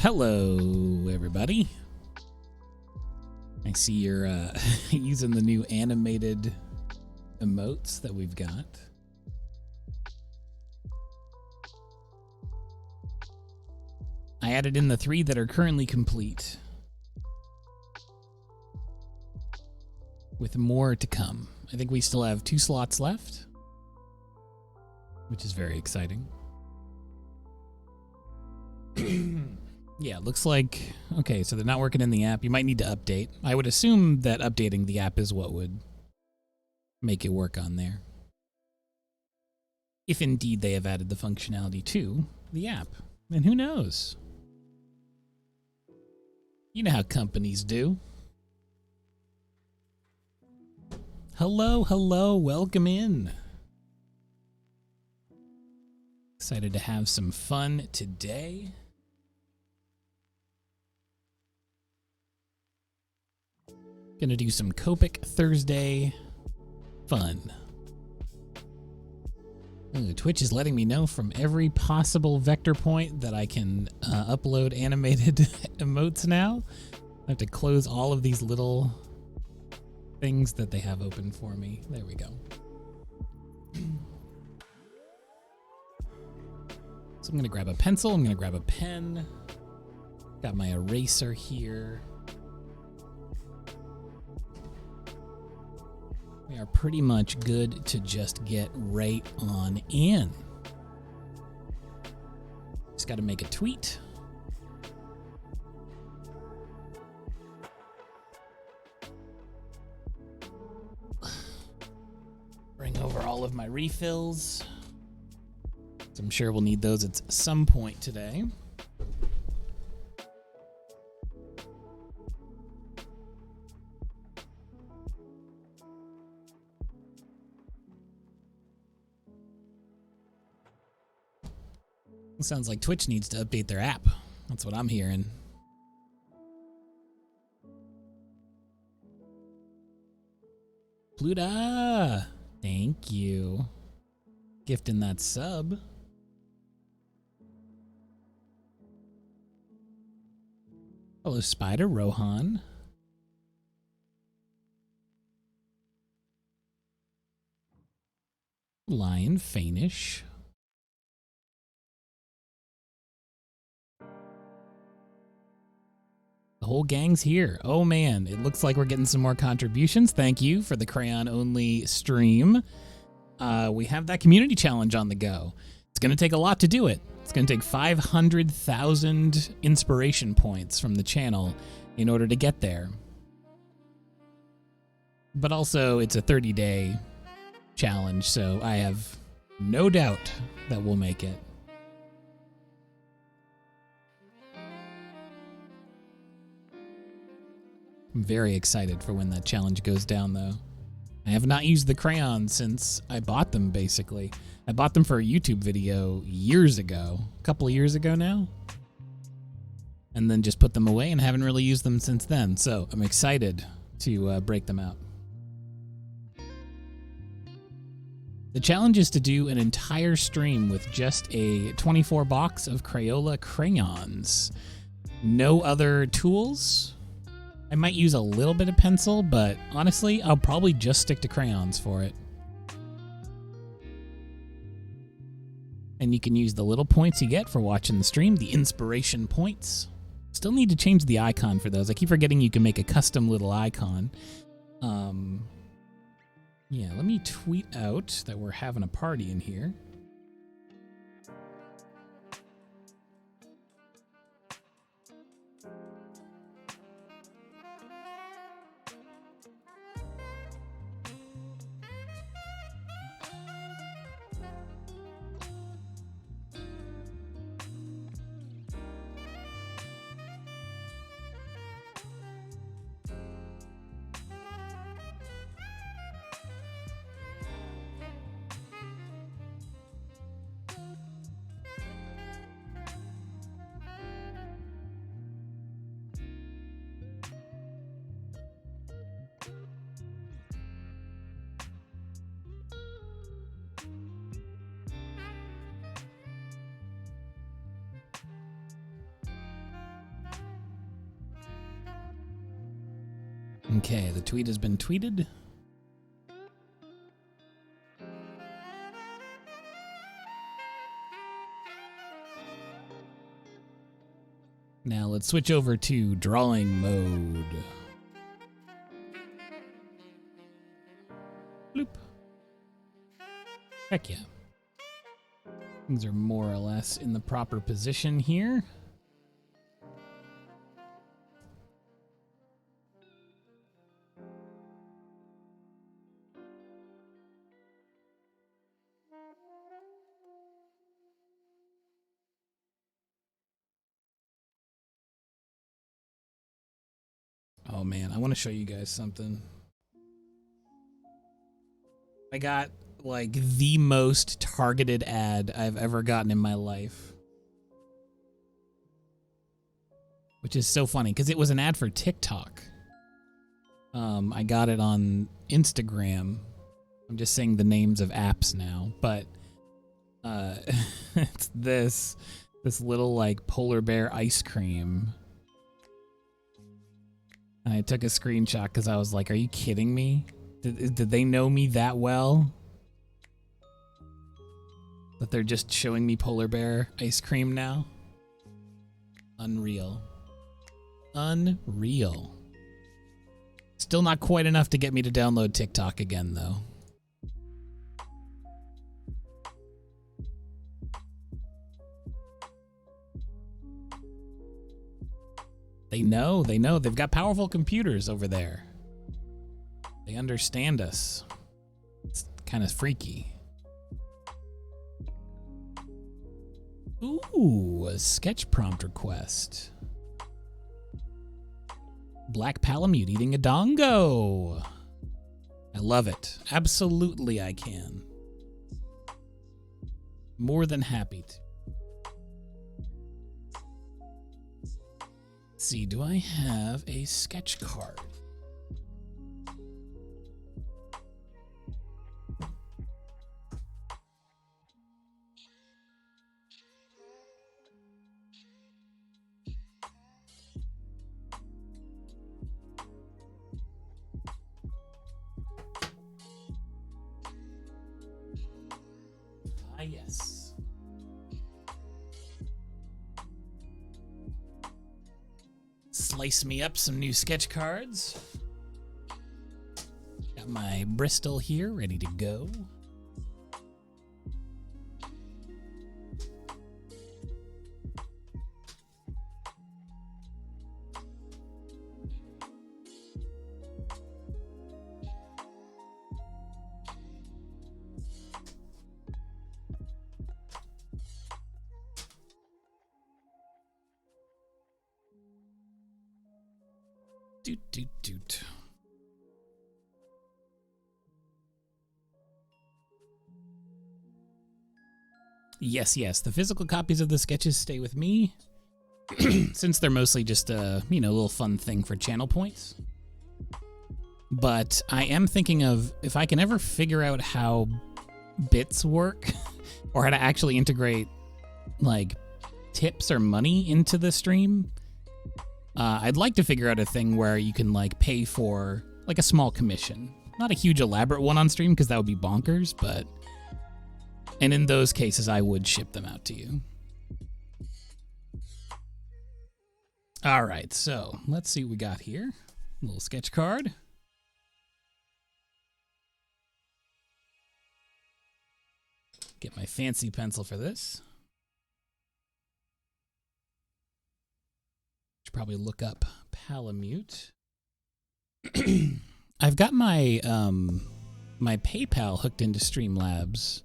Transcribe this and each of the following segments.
Hello, everybody. I see you're using the new animated emotes that we've got. I added in the 3 that are currently complete, with more to come. I think we still have 2 slots left, which is very exciting. Yeah, looks like, okay, so they're not working in the app. You might need to update. I would assume that updating the app is what would make it work on there. If indeed they have added the functionality to the app. And who knows? You know how companies do. Hello, hello, welcome in. Excited to have some fun today. Gonna do some Copic Thursday fun. Ooh, Twitch is letting me know from every possible vector point that I can upload animated emotes now. I have to close all of these little things that they have open for me. There we go. So I'm gonna grab a pencil, I'm gonna grab a pen. Got my eraser here. We are pretty much good to just get right on in. Just got to make a tweet. Bring over all of my refills. So I'm sure we'll need those at some point today. Sounds like Twitch needs to update their app. That's what I'm hearing. Pluta! Thank you. Gifting that sub. Hello, Spider, Rohan. Lion, Fainish. The whole gang's here. Oh man, it looks like we're getting some more contributions. Thank you for the crayon-only stream. We have that community challenge on the go. It's going to take a lot to do it. It's going to take 500,000 inspiration points from the channel in order to get there. But also, it's a 30-day challenge, so I have no doubt that we'll make it. I'm very excited for when that challenge goes down, though. I have not used the crayons since I bought them, basically. I bought them for a YouTube video years ago, a couple of years ago now, and then just put them away and haven't really used them since then, so I'm excited to break them out. The challenge is to do an entire stream with just a 24 box of Crayola crayons. No other tools. I might use a little bit of pencil, but honestly, I'll probably just stick to crayons for it. And you can use the little points you get for watching the stream, the inspiration points. Still need to change the icon for those. I keep forgetting you can make a custom little icon. Yeah, let me tweet out that we're having a party in here. Okay, the tweet has been tweeted. Now let's switch over to drawing mode. Bloop. Heck yeah. Things are more or less in the proper position here. Oh man, I want to show you guys something. I got like the most targeted ad I've ever gotten in my life. Which is so funny because it was an ad for TikTok. I got it on Instagram. I'm just saying the names of apps now, but it's this little like polar bear ice cream. And I took a screenshot because I was like, are you kidding me? Did they know me that well? That they're just showing me polar bear ice cream now? Unreal. Unreal. Still not quite enough to get me to download TikTok again, though. They know. They've got powerful computers over there. They understand us. It's kind of freaky. Ooh, a sketch prompt request. Black Palamute eating a dongo. I love it. Absolutely I can. More than happy to. Let's see, do I have a sketch card? Ah, yes. Slice me up some new sketch cards. Got my Bristol here ready to go. Doot. Yes. The physical copies of the sketches stay with me, since they're mostly just a, little fun thing for channel points. But I am thinking of, if I can ever figure out how bits work, or how to actually integrate, like, tips or money into the stream, I'd like to figure out a thing where you can like pay for like a small commission. Not a huge elaborate one on stream because that would be bonkers, but... And in those cases, I would ship them out to you. All right, so let's see what we got here. A little sketch card. Get my fancy pencil for this. Probably look up Palamute. I've got my my PayPal hooked into Streamlabs,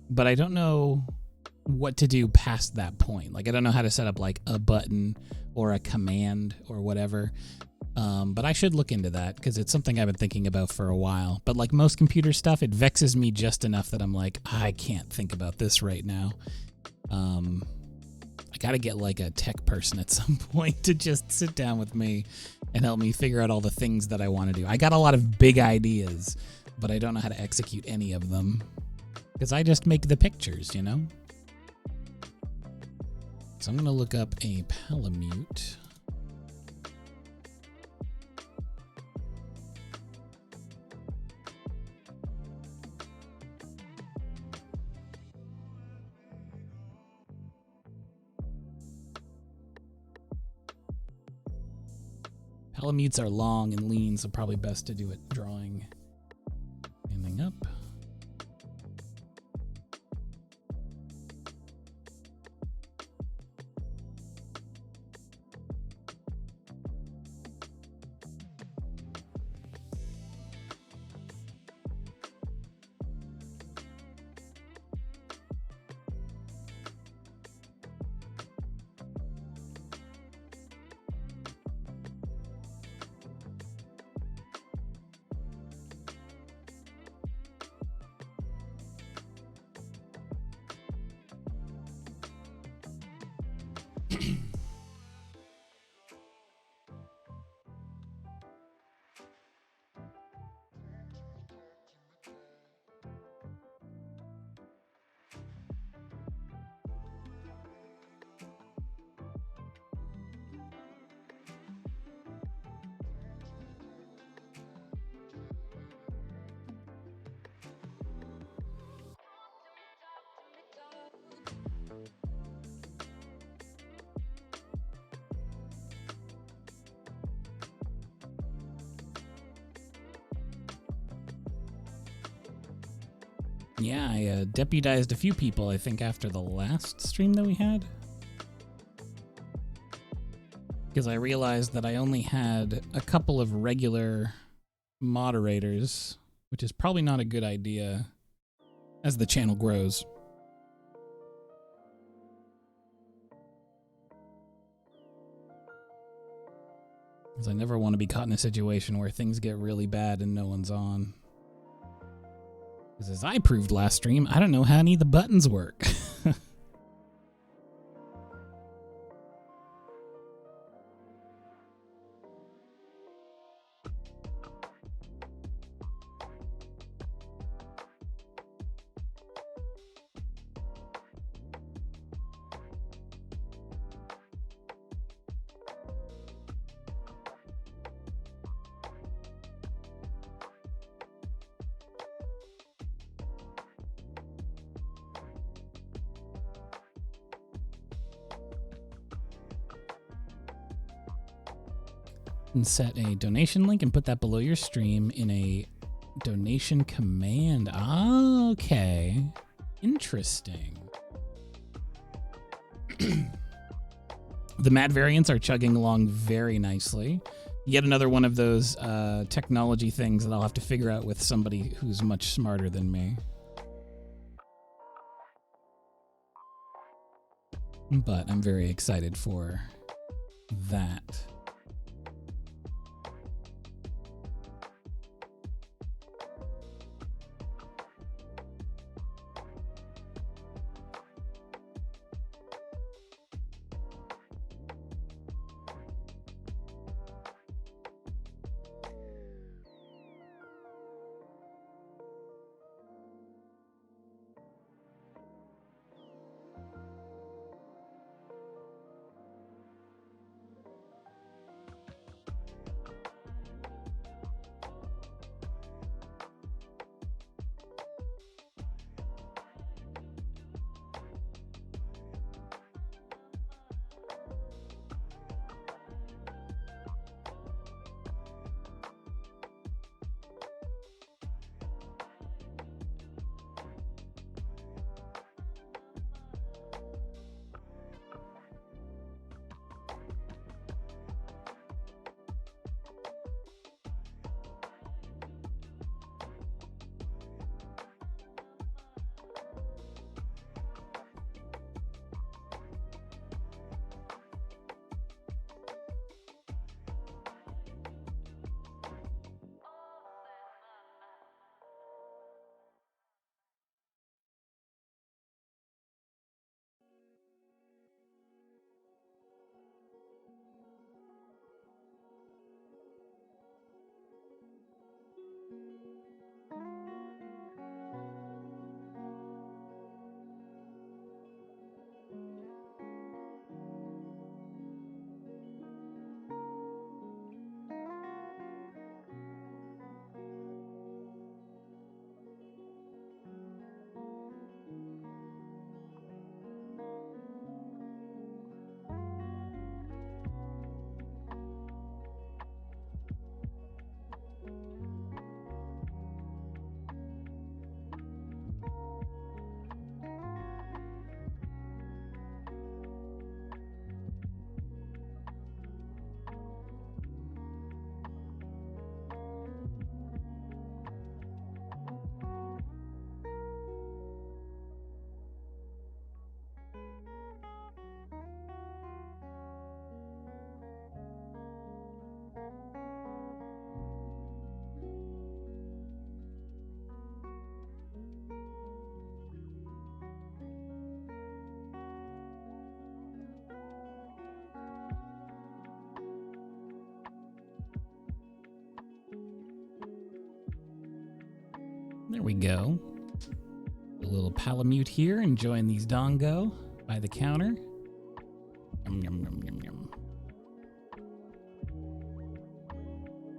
but I don't know what to do past that point. Like, I don't know how to set up like a button or a command or whatever. But I should look into that because it's something I've been thinking about for a while. But like most computer stuff, it vexes me just enough that I'm like, I can't think about this right now. I gotta get like a tech person at some point to just sit down with me and help me figure out all the things that I want to do. I got a lot of big ideas, but I don't know how to execute any of them because I just make the pictures, you know? So I'm gonna look up a Palamute. Palamutes are long and lean, so probably best to do it drawing. Standing up. Yeah, I deputized a few people, I think, after the last stream that we had. Because I realized that I only had a couple of regular moderators, which is probably not a good idea as the channel grows. Because I never want to be caught in a situation where things get really bad and no one's on. Because as I proved last stream, I don't know how any of the buttons work. And set a donation link and put that below your stream in a donation command. Okay. Interesting. The matte variants are chugging along very nicely. Yet another one of those technology things that I'll have to figure out with somebody who's much smarter than me. But I'm very excited for that. There we go. A little Palamute here, enjoying these Dongo by the counter. Yum, yum, yum, yum, yum.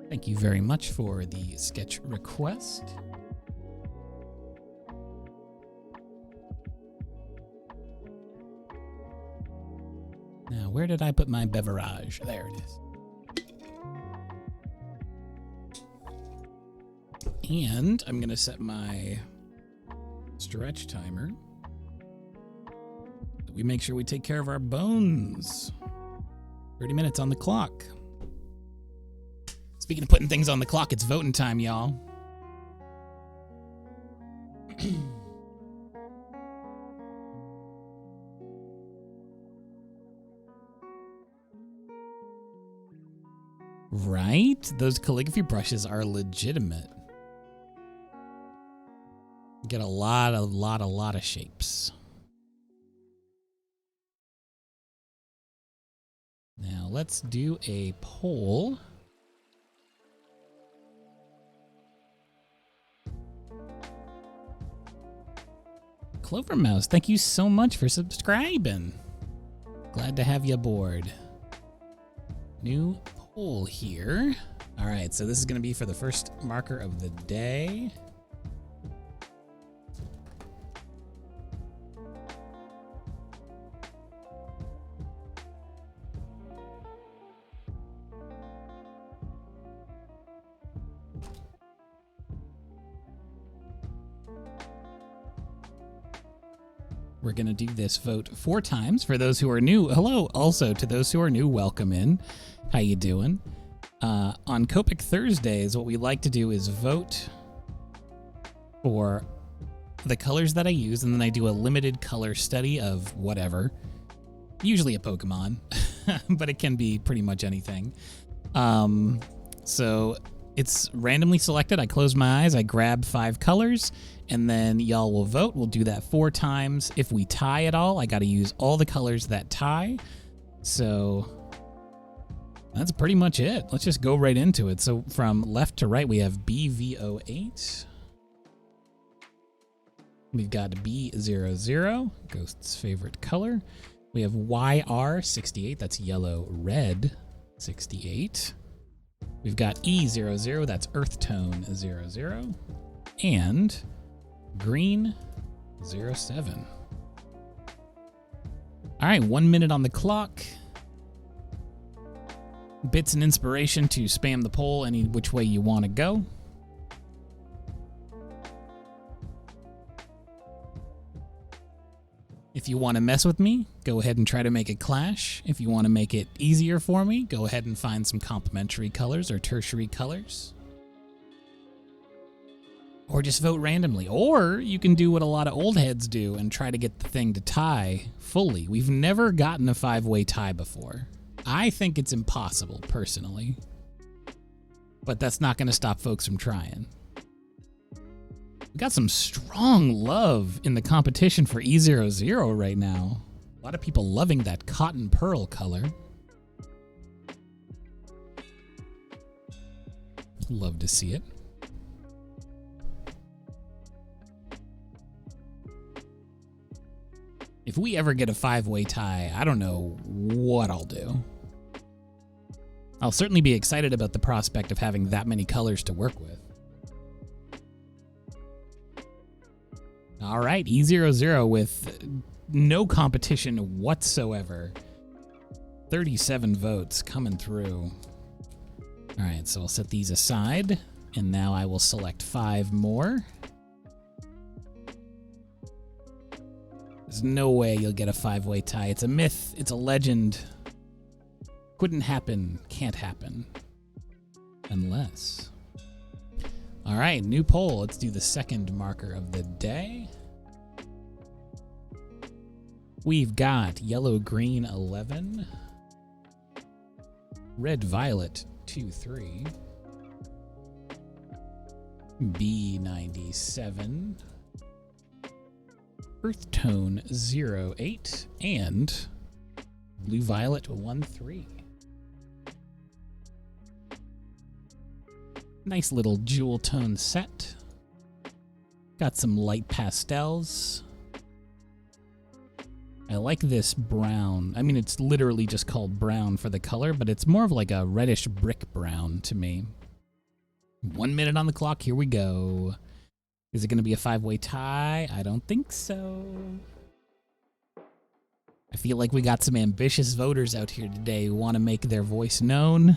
Thank you very much for the sketch request. Now, where did I put my beverage? There it is. And I'm going to set my stretch timer. We make sure we take care of our bones. 30 minutes on the clock. Speaking of putting things on the clock, it's voting time, y'all. Right? Those calligraphy brushes are legitimate. Get a lot of shapes. Now let's do a poll. Clover Mouse, thank you so much for subscribing. Glad to have you aboard. New poll here. All right, so this is going to be for the first marker of the day. We're going to do this vote 4 times for those who are new. Hello, also to those who are new, welcome in. How you doing? On Copic Thursdays, what we like to do is vote for the colors that I use, and then I do a limited color study of whatever. Usually a Pokemon, but it can be pretty much anything. So it's randomly selected. I close my eyes, I grab 5 colors, and then y'all will vote. We'll do that 4 times. If we tie at all, I got to use all the colors that tie. So that's pretty much it. Let's just go right into it. So from left to right, we have BV08. We've got B00, Ghost's favorite color. We have YR68, that's yellow red 68. We've got E00, that's Earth Tone 00. And Green 07. All right, 1 minute on the clock. Bits and inspiration to spam the poll any which way you want to go. If you want to mess with me, go ahead and try to make it clash. If you want to make it easier for me, go ahead and find some complementary colors or tertiary colors. Or just vote randomly. Or you can do what a lot of old heads do and try to get the thing to tie fully. We've never gotten a 5-way tie before. I think it's impossible, personally. But that's not going to stop folks from trying. We got some strong love in the competition for E00 right now. A lot of people loving that cotton pearl color. Love to see it. If we ever get a 5-way tie, I don't know what I'll do. I'll certainly be excited about the prospect of having that many colors to work with. All right, E00 with no competition whatsoever. 37 votes coming through. All right, so I'll set these aside, and now I will select 5 more. There's no way you'll get a 5-way tie. It's a myth. It's a legend. Couldn't happen. Can't happen. Unless. All right, new poll. Let's do the second marker of the day. We've got yellow-green 11. Red-violet 2-3. B97. Earth Tone 08 and Blue Violet 13. Nice little jewel tone set. Got some light pastels. I like this brown. I mean, it's literally just called brown for the color, but it's more of like a reddish brick brown to me. 1 minute on the clock. Here we go. Is it going to be a 5-way tie? I don't think so. I feel like we got some ambitious voters out here today who want to make their voice known.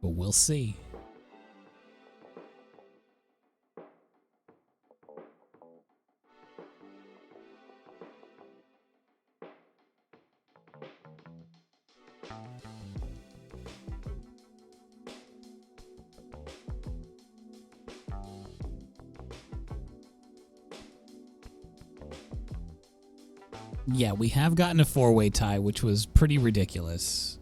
But we'll see. Yeah, we have gotten a 4-way tie, which was pretty ridiculous.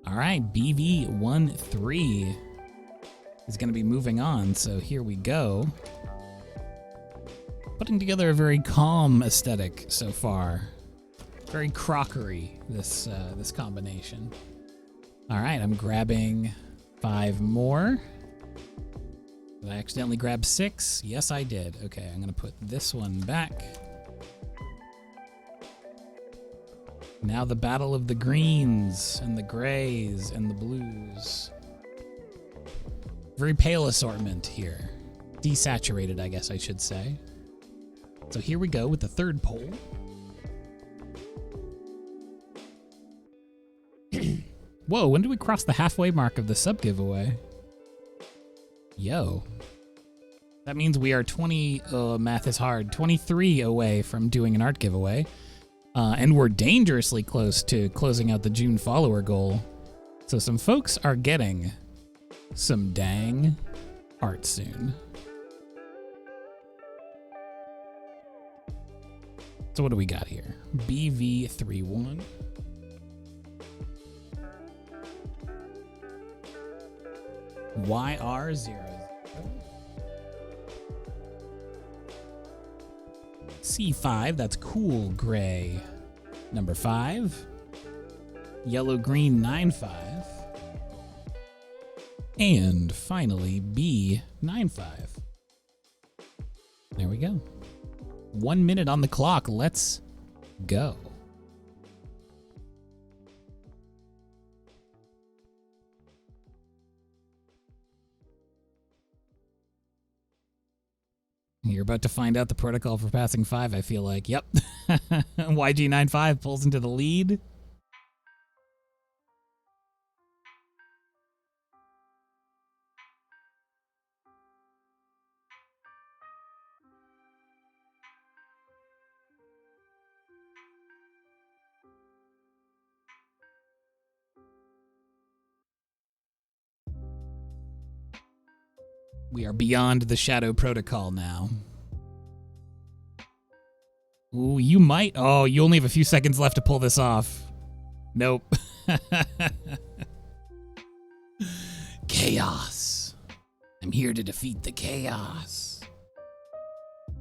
All right, BV13 is going to be moving on, so here we go. Putting together a very calm aesthetic so far. Very crockery, this combination. All right, I'm grabbing 5 more. Did I accidentally grab 6? Yes, I did. Okay, I'm going to put this one back. Now the battle of the greens and the grays and the blues. Very pale assortment here. Desaturated, I guess I should say. So here we go with the third poll. Whoa, when do we cross the halfway mark of the sub giveaway? Yo. That means we are math is hard, 23 away from doing an art giveaway. And we're dangerously close to closing out the June follower goal. So some folks are getting some dang art soon. So what do we got here? BV31. YR00. C5, that's cool gray. Number 5. Yellow green 95. And finally B95. There we go. 1 minute on the clock. Let's go. You're about to find out the protocol for passing 5, I feel like. Yep. YG95 pulls into the lead. We are beyond the shadow protocol now. Ooh, you might. Oh, you only have a few seconds left to pull this off. Nope. Chaos. I'm here to defeat the chaos.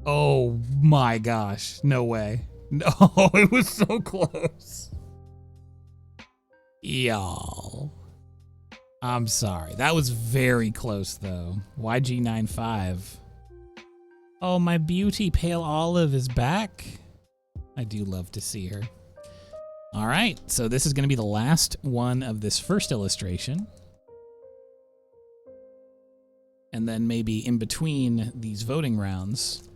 Oh my gosh. No way. No, it was so close. Y'all. I'm sorry. That was very close, though. YG95. Oh, my beauty pale olive is back. I do love to see her. All right, so this is going to be the last one of this first illustration. And then maybe in between these voting rounds,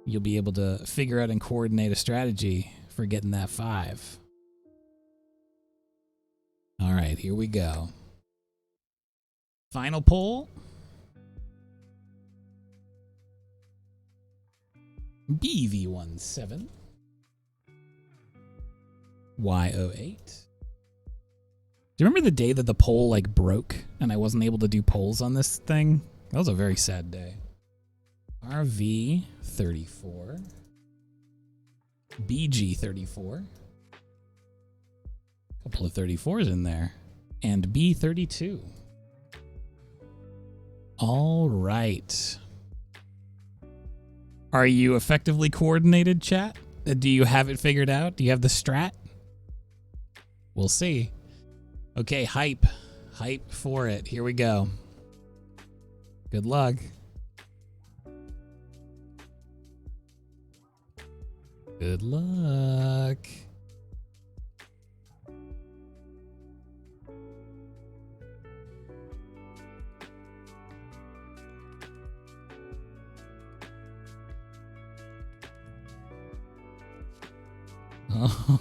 you'll be able to figure out and coordinate a strategy for getting that 5. All right, here we go. Final poll. BV17. Y08. Do you remember the day that the poll like broke and I wasn't able to do polls on this thing? That was a very sad day. RV34. BG34. Couple of 34s in there. And B32. All right. Are you effectively coordinated, chat? Do you have it figured out? Do you have the strat? We'll see. Okay, hype. Hype for it. Here we go. Good luck. Good luck.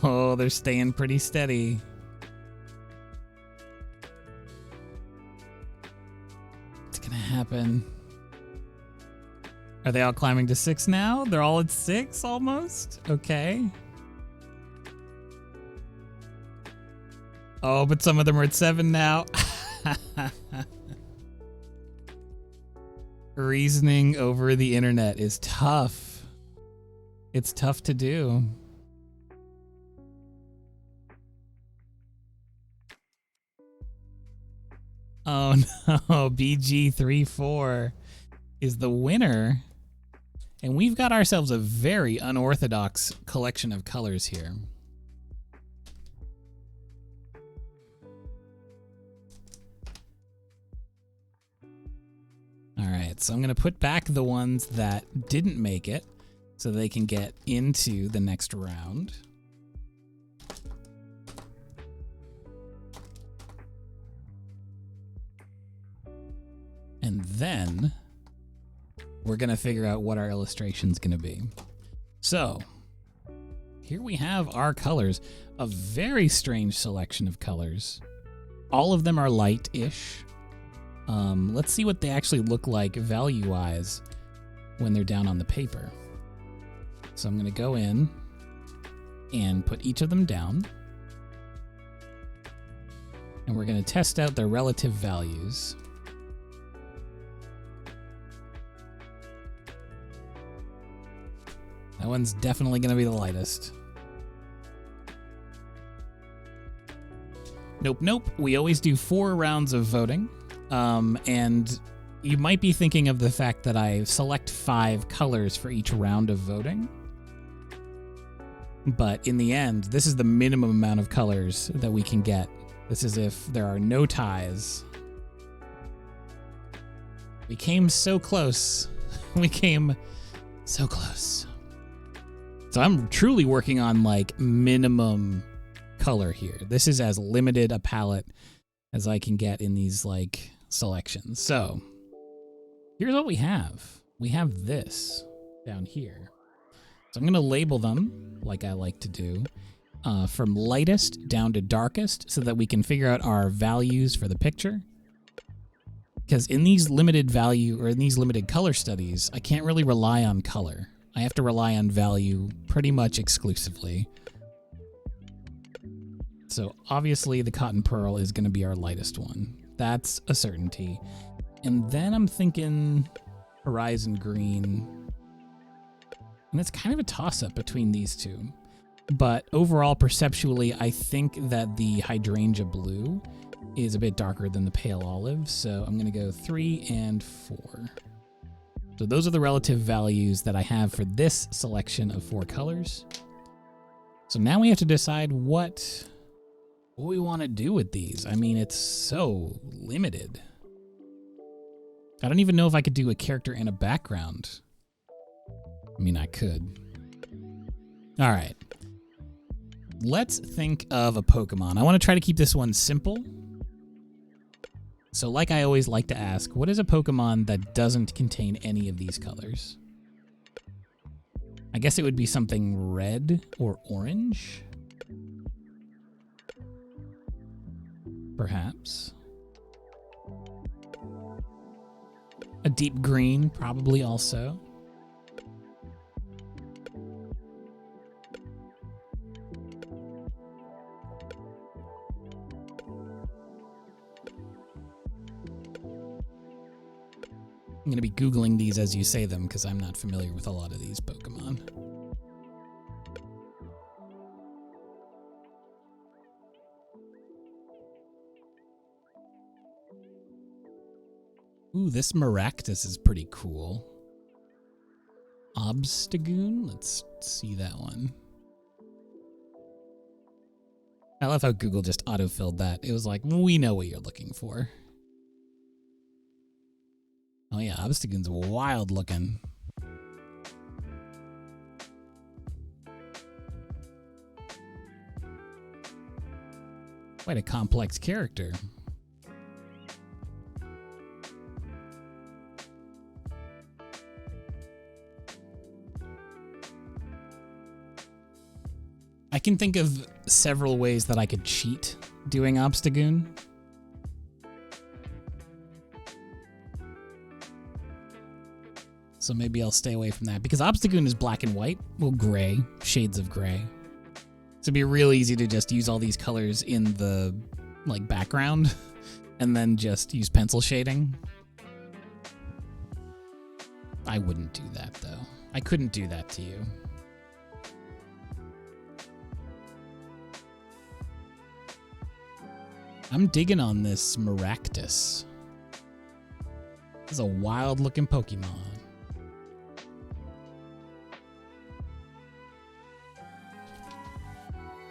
Oh, they're staying pretty steady. What's gonna happen? Are they all climbing to 6 now? They're all at 6 almost? Okay. Oh, but some of them are at 7 now. Reasoning over the internet is tough. It's tough to do. Oh no, BG34 is the winner. And we've got ourselves a very unorthodox collection of colors here. All right, so I'm going to put back the ones that didn't make it so they can get into the next round. And then we're going to figure out what our illustration's going to be. So here we have our colors, a very strange selection of colors. All of them are light-ish. Let's see what they actually look like value-wise when they're down on the paper. So I'm going to go in and put each of them down. And we're going to test out their relative values. That one's definitely going to be the lightest. Nope, nope. We always do 4 rounds of voting. And you might be thinking of the fact that I select 5 colors for each round of voting. But in the end, this is the minimum amount of colors that we can get. This is if there are no ties. We came so close. We came so close. So I'm truly working on like minimum color here. This is as limited a palette as I can get in these like selections. So here's what we have. We have this down here. So I'm going to label them like I like to do from lightest down to darkest so that we can figure out our values for the picture. Because in these limited value or in these limited color studies, I can't really rely on color. I have to rely on value pretty much exclusively. So obviously the cotton pearl is going to be our lightest one. That's a certainty. And then I'm thinking horizon green. And it's kind of a toss-up between these two. But overall, perceptually, I think that the Hydrangea Blue is a bit darker than the pale olive. So I'm going to go 3 and 4. So those are the relative values that I have for this selection of 4 colors. So now we have to decide what we want to do with these. I mean, it's so limited. I don't even know if I could do a character and a background. I mean, I could. All right. Let's think of a Pokemon. I want to try to keep this one simple. So like I always like to ask, what is a Pokemon that doesn't contain any of these colors? I guess it would be something red or orange. Perhaps. A deep green, probably also. I'm going to be Googling these as you say them because I'm not familiar with a lot of these Pokemon. Ooh, this Maractus is pretty cool. Obstagoon? Let's see that one. I love how Google just autofilled that. It was like, we know what you're looking for. Oh yeah, Obstagoon's wild looking. Quite a complex character. I can think of several ways that I could cheat doing Obstagoon. So maybe I'll stay away from that because Obstagoon is black and white, well, gray, shades of gray. So it'd be real easy to just use all these colors in the like background and then just use pencil shading. I wouldn't do that though. I couldn't do that to you. I'm digging on this Maractus. This is a wild looking Pokemon.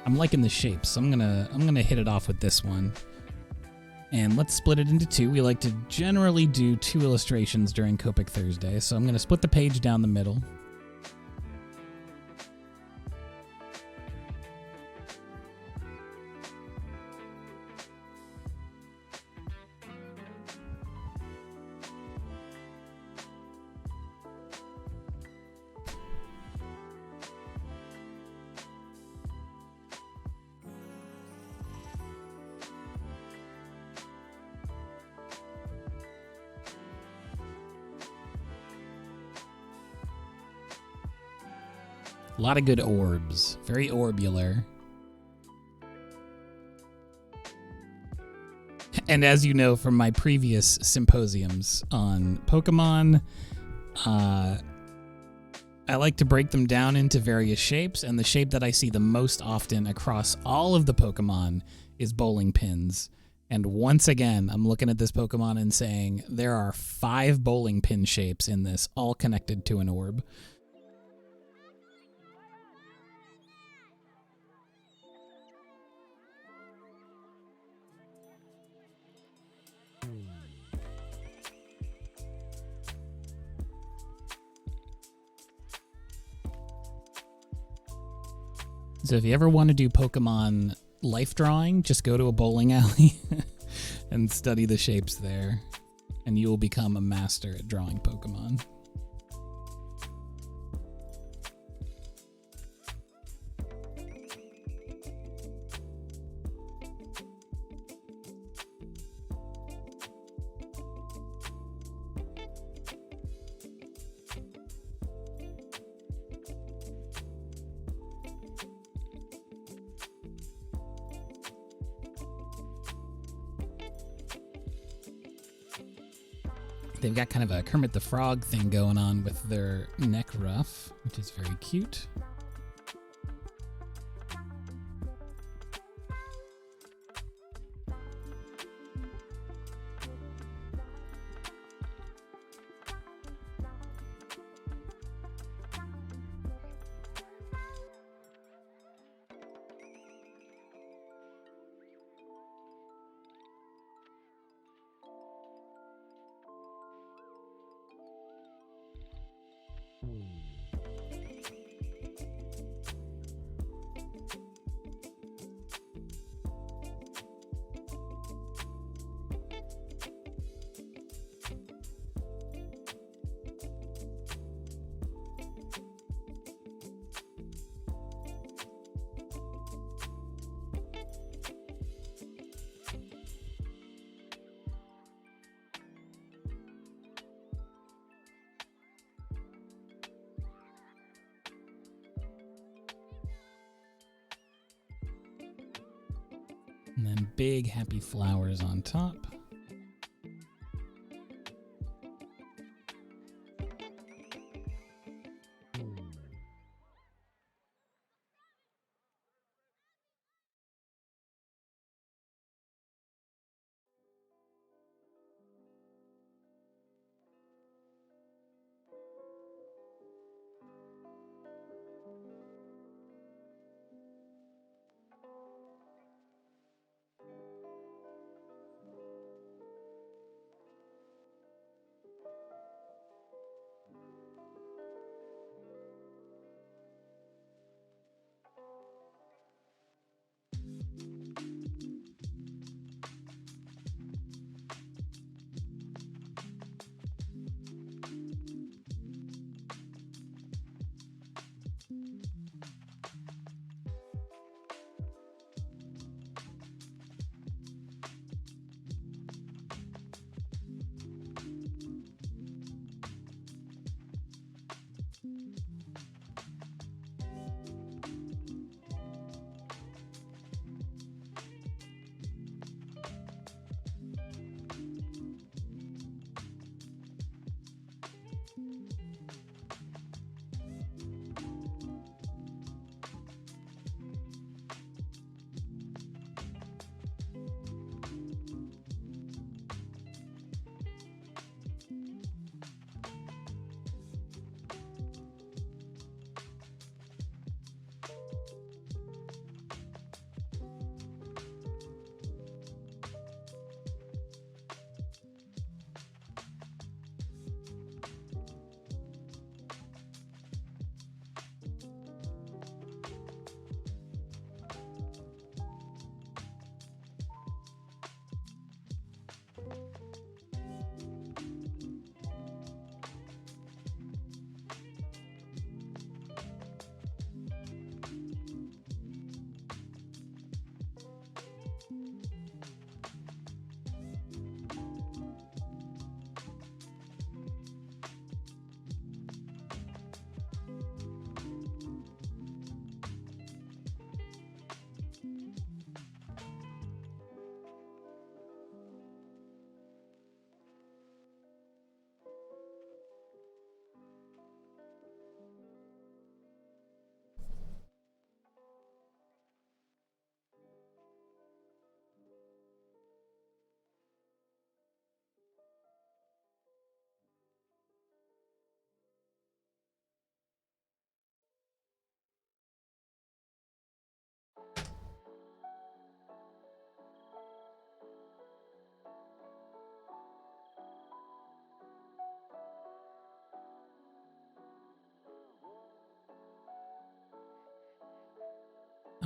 I'm liking the shapes, so I'm gonna hit it off with this one. And let's split it into two. We like to generally do 2 illustrations during Copic Thursday, so I'm gonna split the page down the middle. A lot of good orbs. Very orbular. And as you know from my previous symposiums on Pokemon, I like to break them down into various shapes, and the shape that I see the most often across all of the Pokemon is bowling pins. And once again, I'm looking at this Pokemon and saying, there are 5 bowling pin shapes in this, all connected to an orb. So if you ever want to do Pokemon life drawing, just go to a bowling alley and study the shapes there, and you will become a master at drawing Pokemon. They've got kind of a Kermit the Frog thing going on with their neck ruff, which is very cute. And then big happy flowers on top.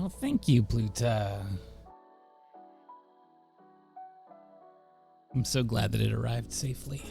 Oh, thank you, Pluta. I'm so glad that it arrived safely.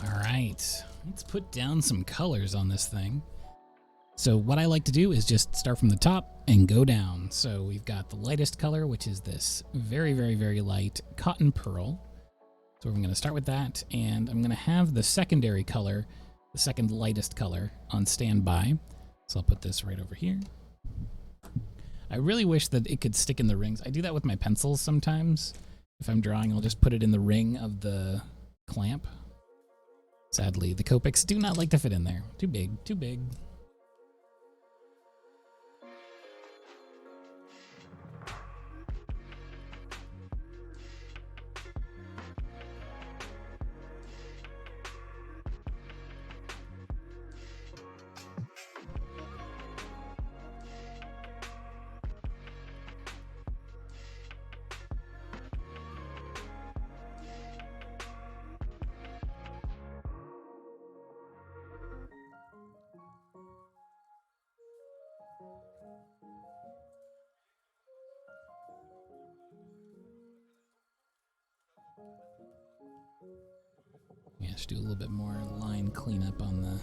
All right, let's put down some colors on this thing. So what I like to do is just start from the top and go down. So we've got the lightest color, which is this very, very, very light cotton pearl. So I'm going to start with that, and I'm going to have the secondary color, the second lightest color, on standby. So I'll put this right over here. I really wish that it could stick in the rings. I do that with my pencils sometimes. If I'm drawing, I'll just put it in the ring of the clamp. Sadly, the Copics do not like to fit in there. Too big, too big. Yeah, just do a little bit more line cleanup on the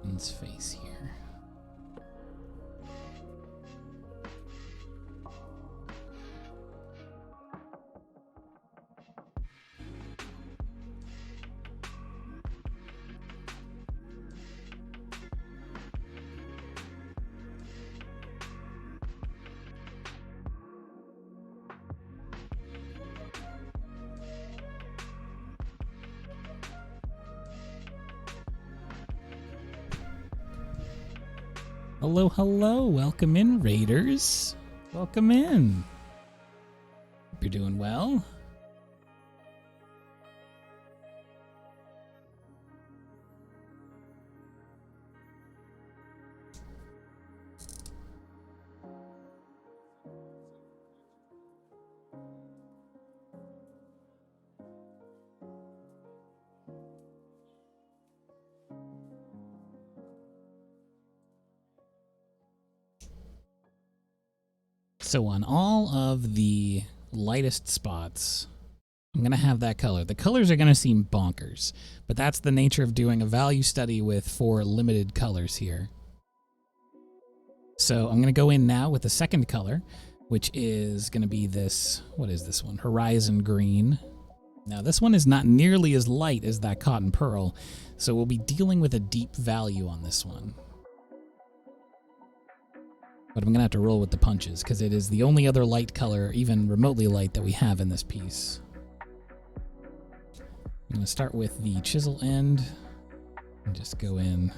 one's face here. Hello, hello. Welcome in, Raiders. Welcome in. Hope you're doing well. So on all of the lightest spots, I'm going to have that color. The colors are going to seem bonkers, but that's the nature of doing a value study with 4 limited colors here. So I'm going to go in now with the second color, which is going to be this, what is this one? Horizon Green. Now this one is not nearly as light as that Cotton Pearl, so we'll be dealing with a deep value on this one. But I'm going to have to roll with the punches, because it is the only other light color, even remotely light, that we have in this piece. I'm going to start with the chisel end, and just go in.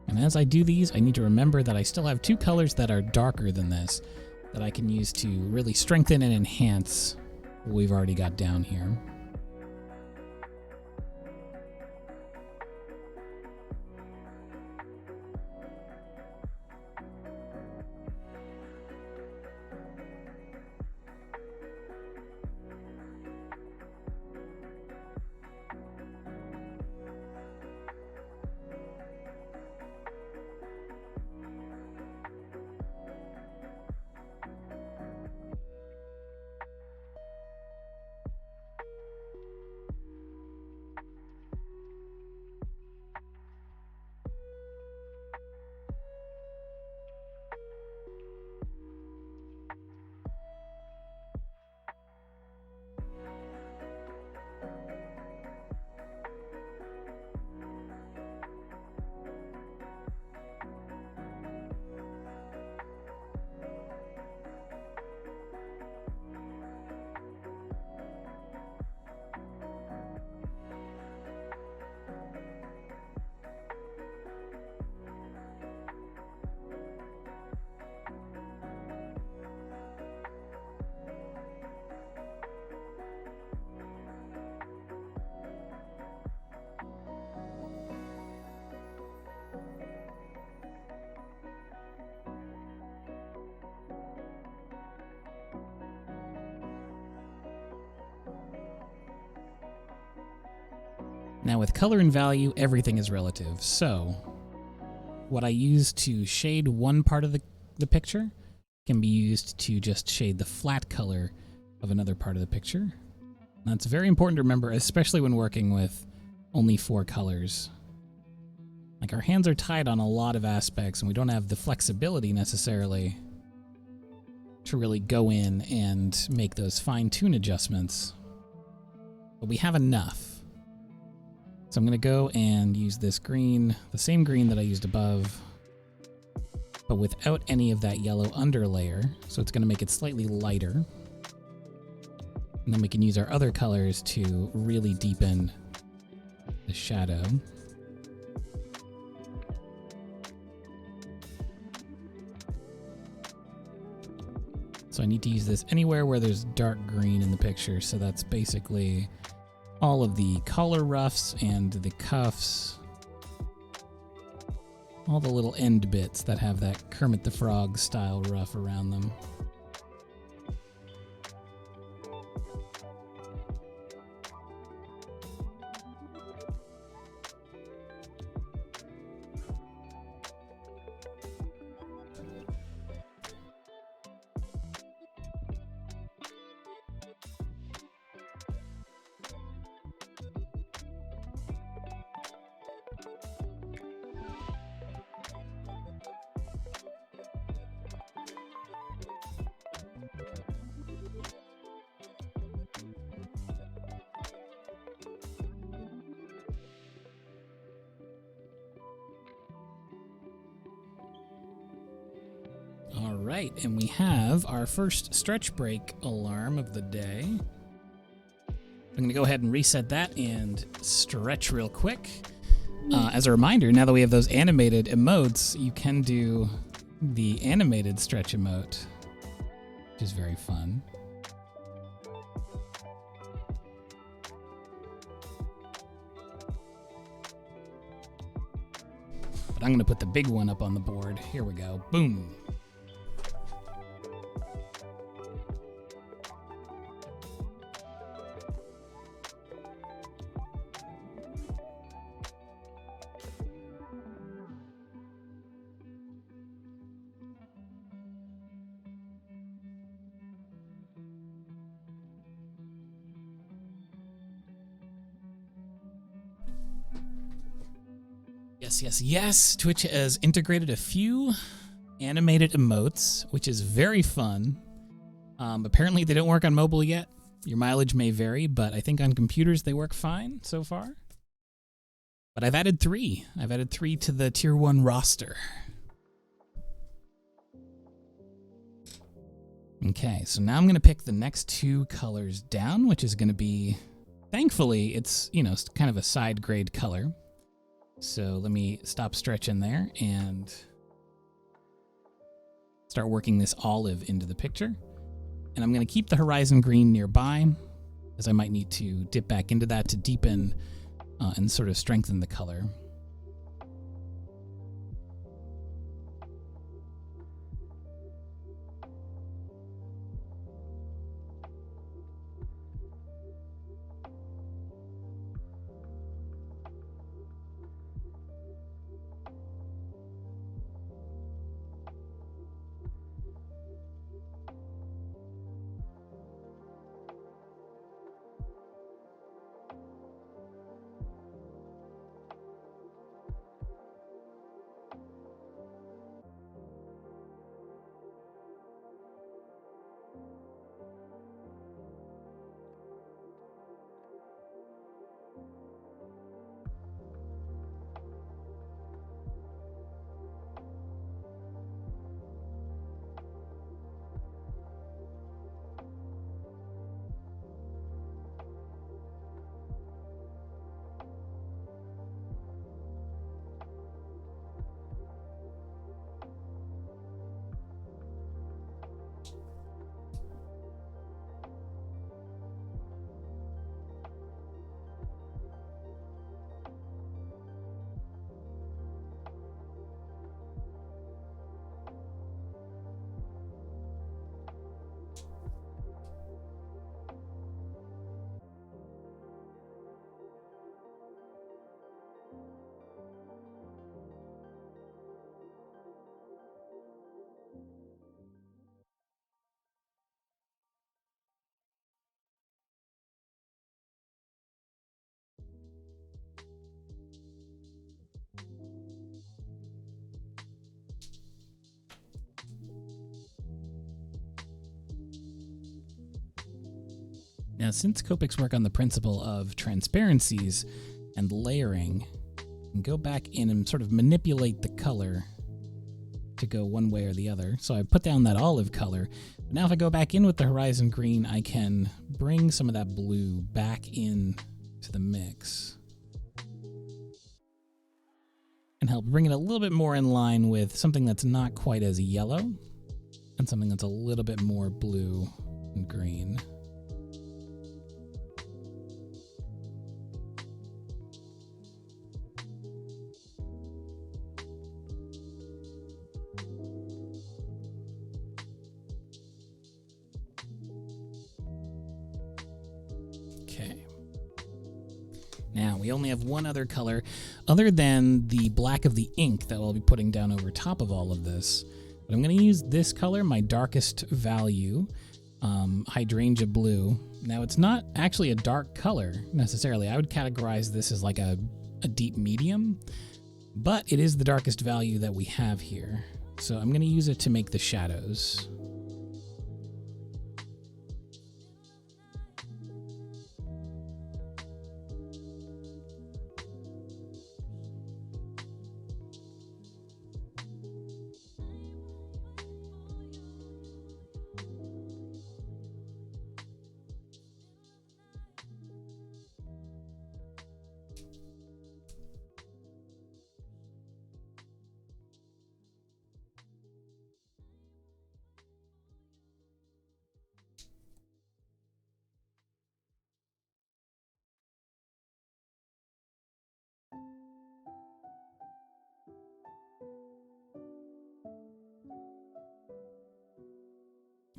And as I do these, I need to remember that I still have 2 colors that are darker than this, that I can use to really strengthen and enhance what we've already got down here. Now with color and value, everything is relative. So what I use to shade one part of the picture can be used to just shade the flat color of another part of the picture. That's very important to remember, especially when working with only 4 colors. Like, our hands are tied on a lot of aspects, and we don't have the flexibility necessarily to really go in and make those fine-tune adjustments. But we have enough. So I'm going to go and use this green, the same green that I used above, but without any of that yellow underlayer. So it's going to make it slightly lighter. And then we can use our other colors to really deepen the shadow. So I need to use this anywhere where there's dark green in the picture. So that's basically all of the collar ruffs and the cuffs. All the little end bits that have that Kermit the Frog style ruff around them. All right, and we have our first stretch break alarm of the day. I'm going to go ahead and reset that and stretch real quick. As a reminder, now that we have those animated emotes, you can do the animated stretch emote, which is very fun. But I'm going to put the big one up on the board. Here we go. Boom. Yes. Twitch has integrated a few animated emotes, which is very fun. Apparently they don't work on mobile yet. Your mileage may vary, but I think on computers they work fine so far. But I've added 3. I've added 3 to the Tier 1 roster. Okay, so now I'm going to pick the next 2 colors down, which is going to be, thankfully, it's, you know, kind of a side grade color. So let me stop stretching there and start working this olive into the picture. And I'm going to keep the horizon green nearby, as I might need to dip back into that to deepen and sort of strengthen the color. Now, since Copics work on the principle of transparencies and layering, you can go back in and sort of manipulate the color to go one way or the other. So I put down that olive color. But now if I go back in with the horizon green, I can bring some of that blue back in to the mix and help bring it a little bit more in line with something that's not quite as yellow and something that's a little bit more blue and green. Now, we only have one other color other than the black of the ink that I'll be putting down over top of all of this. But I'm going to use this color, my darkest value, Hydrangea Blue. Now, it's not actually a dark color necessarily. I would categorize this as like a deep medium, but it is the darkest value that we have here. So I'm going to use it to make the shadows.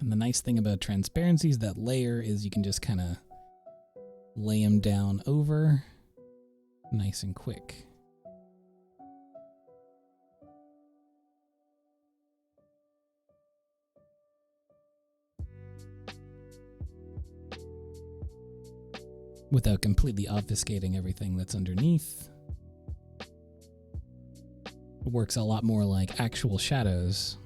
And the nice thing about transparencies, that layer, is you can just kind of lay them down over nice and quick. Without completely obfuscating everything that's underneath. It works a lot more like actual shadows.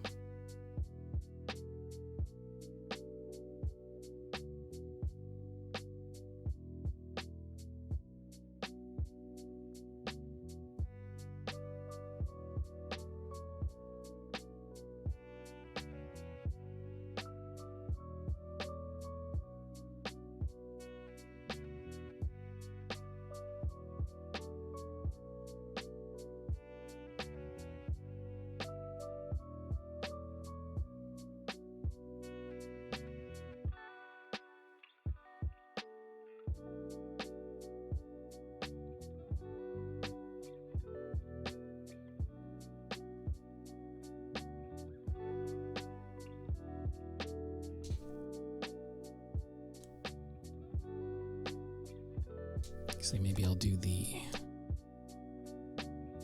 Actually, maybe I'll do the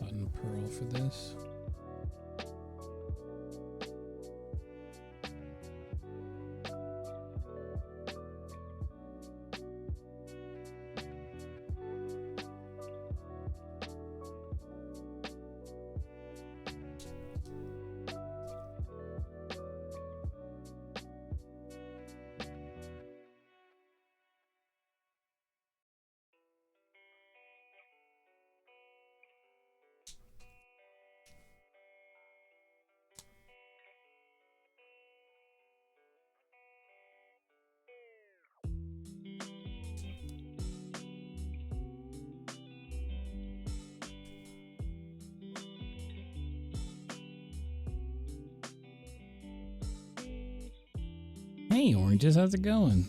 button pearl for this. Hey, Oranges, how's it going?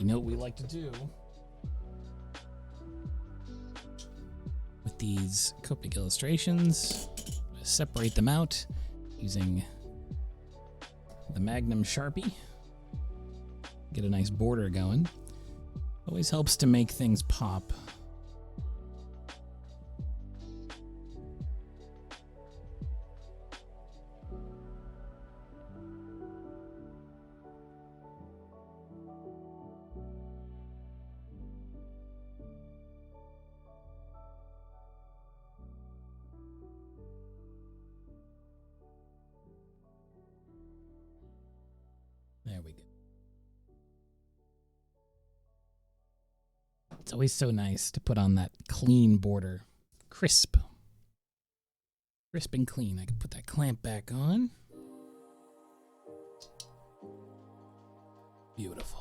You know what we like to do with these Copic illustrations. Separate them out using the Magnum Sharpie. Get a nice border going. Always helps to make things pop. There we go. It's always so nice to put on that clean border. Crisp. Crisp and clean. I can put that clamp back on. Beautiful.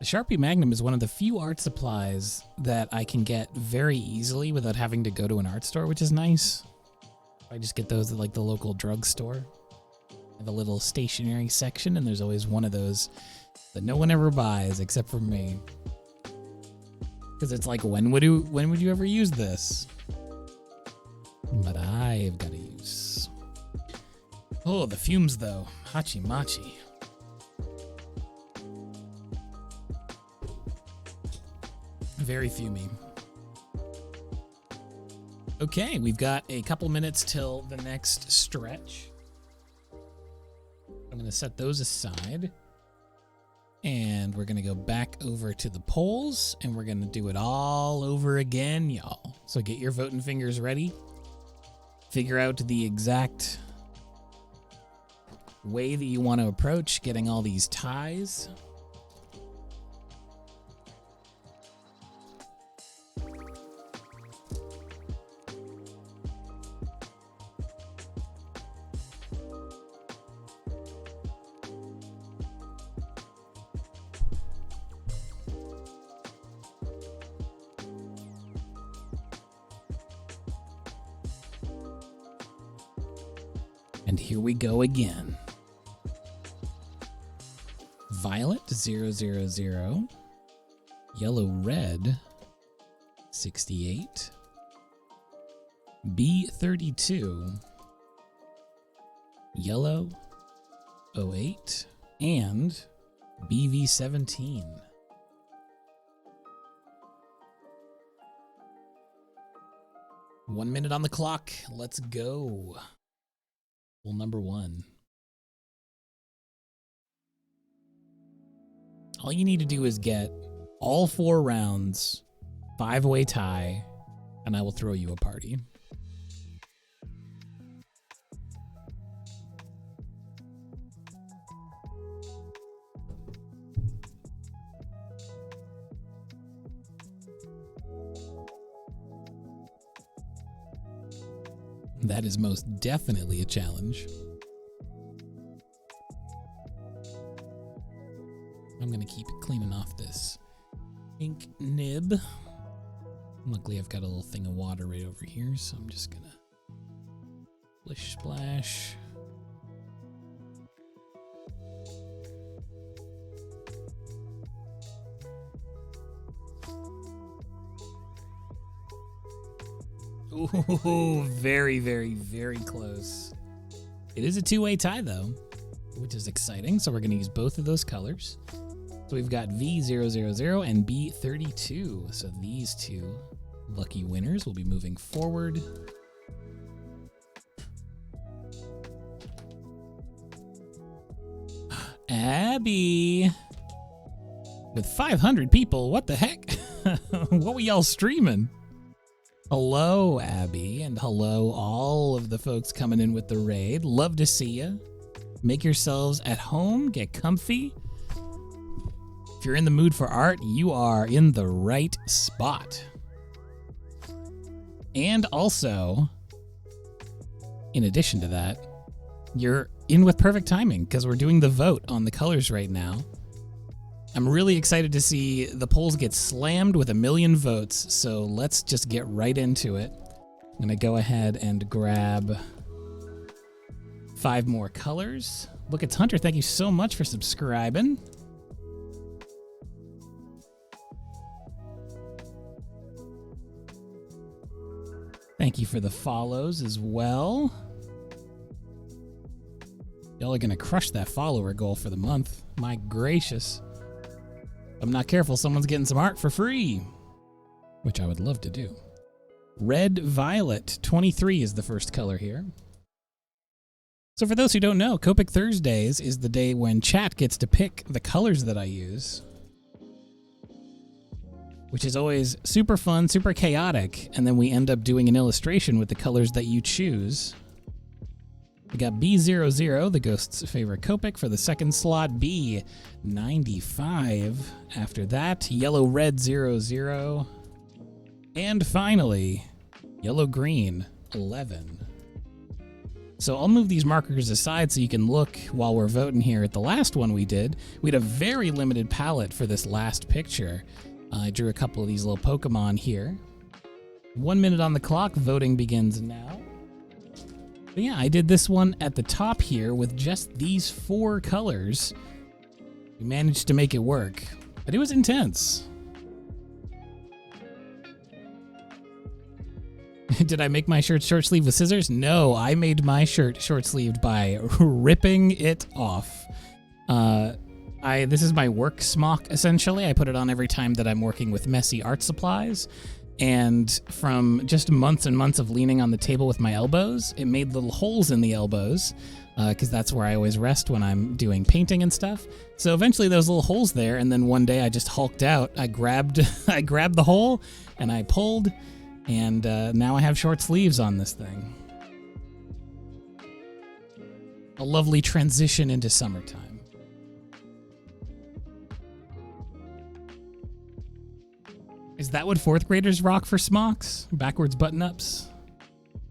The Sharpie Magnum is one of the few art supplies that I can get very easily without having to go to an art store, which is nice. I just get those at like the local drugstore. I have a little stationery section, and there's always one of those that no one ever buys except for me. Because it's like, when would you ever use this? But I've got to use. Oh, the fumes though. Hachi machi. Very fumey. Okay, we've got a couple minutes till the next stretch. I'm going to set those aside. And we're going to go back over to the polls, and we're going to do it all over again, y'all. So get your voting fingers ready. Figure out the exact way that you want to approach getting all these ties. And here we go again. Violet 000, yellow red 68, B32, yellow 08, and BV17. One minute on the clock. Let's go. Well, number one. All you need to do is get all 4 rounds, 5-way tie, and I will throw you a party. That is most definitely a challenge. I'm going to keep cleaning off this ink nib. Luckily, I've got a little thing of water right over here, so I'm just going to splish splash. Ooh, very, very, very close. It is a 2-way tie, though, which is exciting. So we're going to use both of those colors. So we've got V000 and B32. So these 2 lucky winners will be moving forward. Abby! With 500 people, what the heck? What were y'all streaming? Hello, Abby, and hello all of the folks coming in with the raid. Love to see you. Make yourselves at home, get comfy. If you're in the mood for art, you are in the right spot. And also, in addition to that, you're in with perfect timing because we're doing the vote on the colors right now. I'm really excited to see the polls get slammed with 1 million votes, so let's just get right into it. I'm going to go ahead and grab 5 more colors. Look, it's Hunter. Thank you so much for subscribing. Thank you for the follows as well. Y'all are gonna crush that follower goal for the month. My gracious. If I'm not careful, someone's getting some art for free, which I would love to do. Red Violet 23 is the first color here. So for those who don't know, Copic Thursdays is the day when chat gets to pick the colors that I use, which is always super fun, super chaotic, and then we end up doing an illustration with the colors that you choose. We got B00, the Ghost's favorite Copic, for the second slot. B95 after that. Yellow Red 00. And finally, Yellow Green 11. So I'll move these markers aside so you can look while we're voting here at the last one we did. We had a very limited palette for this last picture. I drew a couple of these little Pokemon here. 1 minute on the clock. Voting begins now. But yeah, I did this one at the top here with just these 4 colors. We managed to make it work, but it was intense. Did I make my shirt short sleeve with scissors? No, I made my shirt short sleeved by ripping it off. This is my work smock, essentially. I put it on every time that I'm working with messy art supplies. And from just months and months of leaning on the table with my elbows, it made little holes in the elbows, because that's where I always rest when I'm doing painting and stuff. So eventually those little holes there, and then one day I just hulked out. I grabbed the hole, and I pulled, and now I have short sleeves on this thing. A lovely transition into summertime. Is that what 4th graders rock for smocks? Backwards button-ups?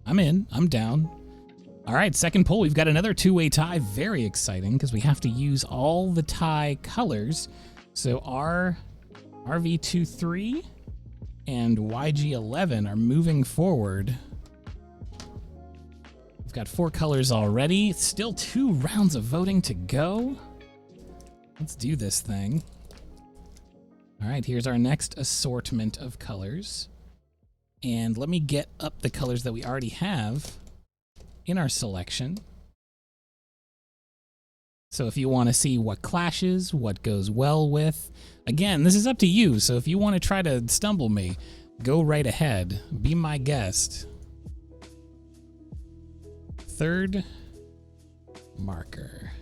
I'm in. I'm down. All right, second poll. We've got another 2-way tie. Very exciting, because we have to use all the tie colors. So our RV23 and YG11 are moving forward. We've got 4 colors already. Still 2 rounds of voting to go. Let's do this thing. All right, here's our next assortment of colors. And let me get up the colors that we already have in our selection. So if you want to see what clashes, what goes well with, again, this is up to you. So if you want to try to stumble me, go right ahead. Be my guest. Third marker.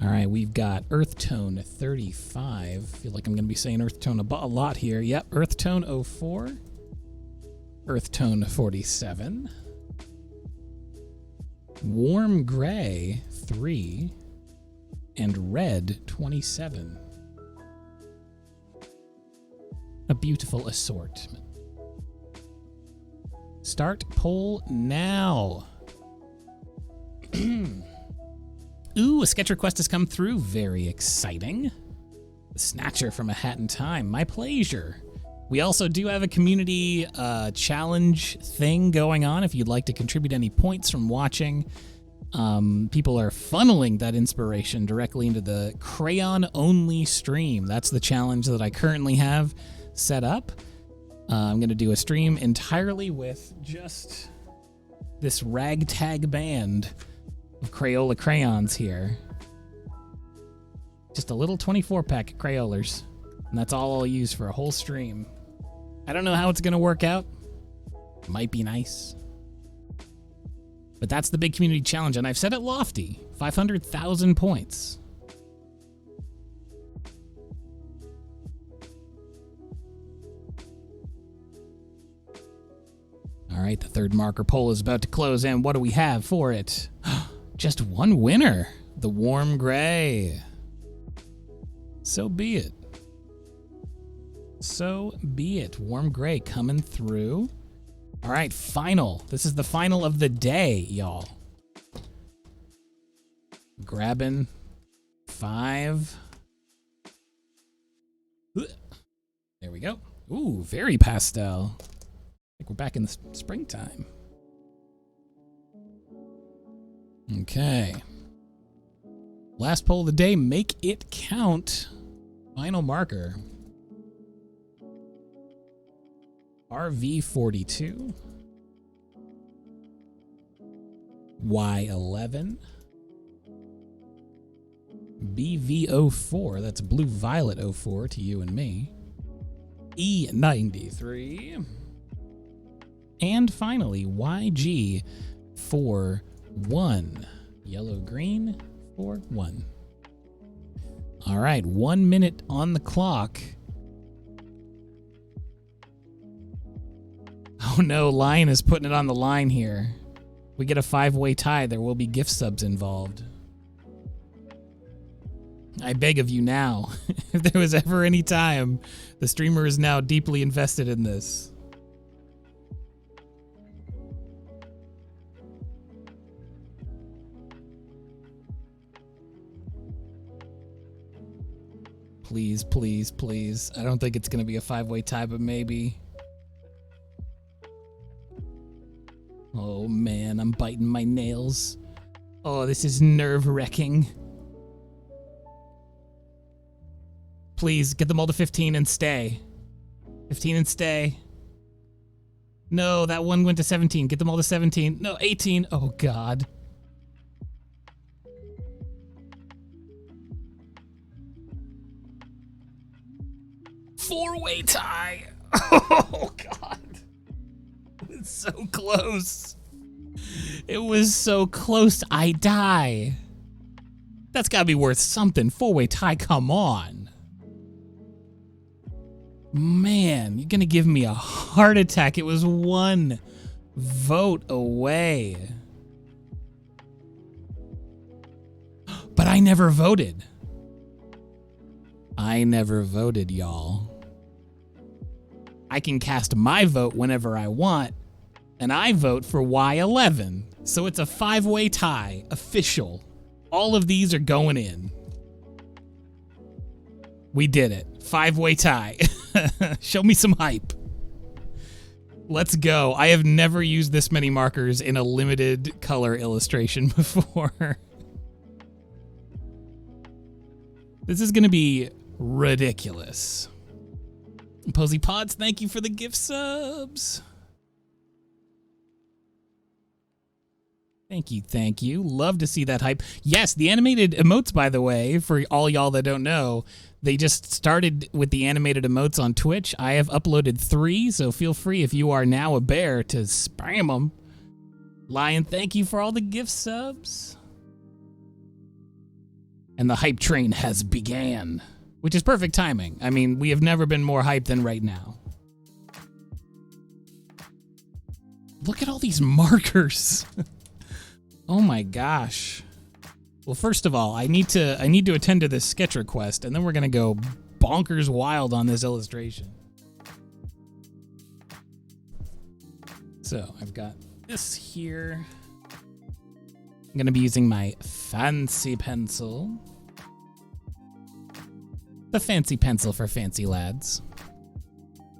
All right, we've got Earth Tone 35. I feel like I'm going to be saying Earth Tone a lot here. Yep, Earth Tone 04. Earth Tone 47. Warm Gray 3. And Red 27. A beautiful assortment. Start poll now. Ooh, a sketch request has come through. Very exciting. The Snatcher from A Hat in Time. My pleasure. We also do have a community challenge thing going on if you'd like to contribute any points from watching. People are funneling that inspiration directly into the crayon-only stream. That's the challenge that I currently have set up. I'm going to do a stream entirely with just this ragtag band of Crayola crayons here. Just a little 24-pack of Crayolers, and that's all I'll use for a whole stream. I don't know how it's going to work out. Might be nice. But that's the big community challenge, and I've set it lofty. 500,000 points. All right, the third marker poll is about to close, and what do we have for it? Just one winner, the Warm Gray. So be it. So be it. Warm Gray coming through. All right, final. This is the final of the day, y'all. Grabbing 5. There we go. Ooh, very pastel. Like we're back in the springtime. Okay. Last poll of the day, make it count. Final marker. RV42. Y11. BV04, that's Blue Violet 04 to you and me. E93. And finally, YG41. Yellow green 41. All right, 1 minute on the clock. Oh no, Lion is putting it on the line here. We get a 5-way tie, there will be gift subs involved. I beg of you now, if there was ever any time, the streamer is now deeply invested in this. Please, please, please. I don't think it's going to be a 5-way tie, but maybe. Oh man, I'm biting my nails. Oh, this is nerve-wracking. Please, get them all to 15 and stay. 15 and stay. No, that one went to 17. Get them all to 17. No, 18. Oh, God. Four-way tie. Oh, God. It was so close. It was so close. I die. That's got to be worth something. Four-way tie, come on. Man, you're gonna give me a heart attack. It was 1 vote away. But I never voted. I never voted, y'all. I can cast my vote whenever I want, and I vote for Y11. So it's a 5-way tie, official. All of these are going in. We did it. 5-way tie. Show me some hype. Let's go. I have never used this many markers in a limited color illustration before. This is going to be ridiculous. Posy Pods, thank you for the gift subs. Thank you, thank you. Love to see that hype. Yes, the animated emotes, by the way, for all y'all that don't know, they just started with the animated emotes on Twitch. I have uploaded 3, so feel free if you are now a bear to spam them. Lion, thank you for all the gift subs. And the hype train has began, which is perfect timing. I mean, we have never been more hyped than right now. Look at all these markers. Oh my gosh. Well, first of all, I need to attend to this sketch request, and then we're gonna go bonkers wild on this illustration. So I've got this here. I'm gonna be using my fancy pencil. The fancy pencil for fancy lads.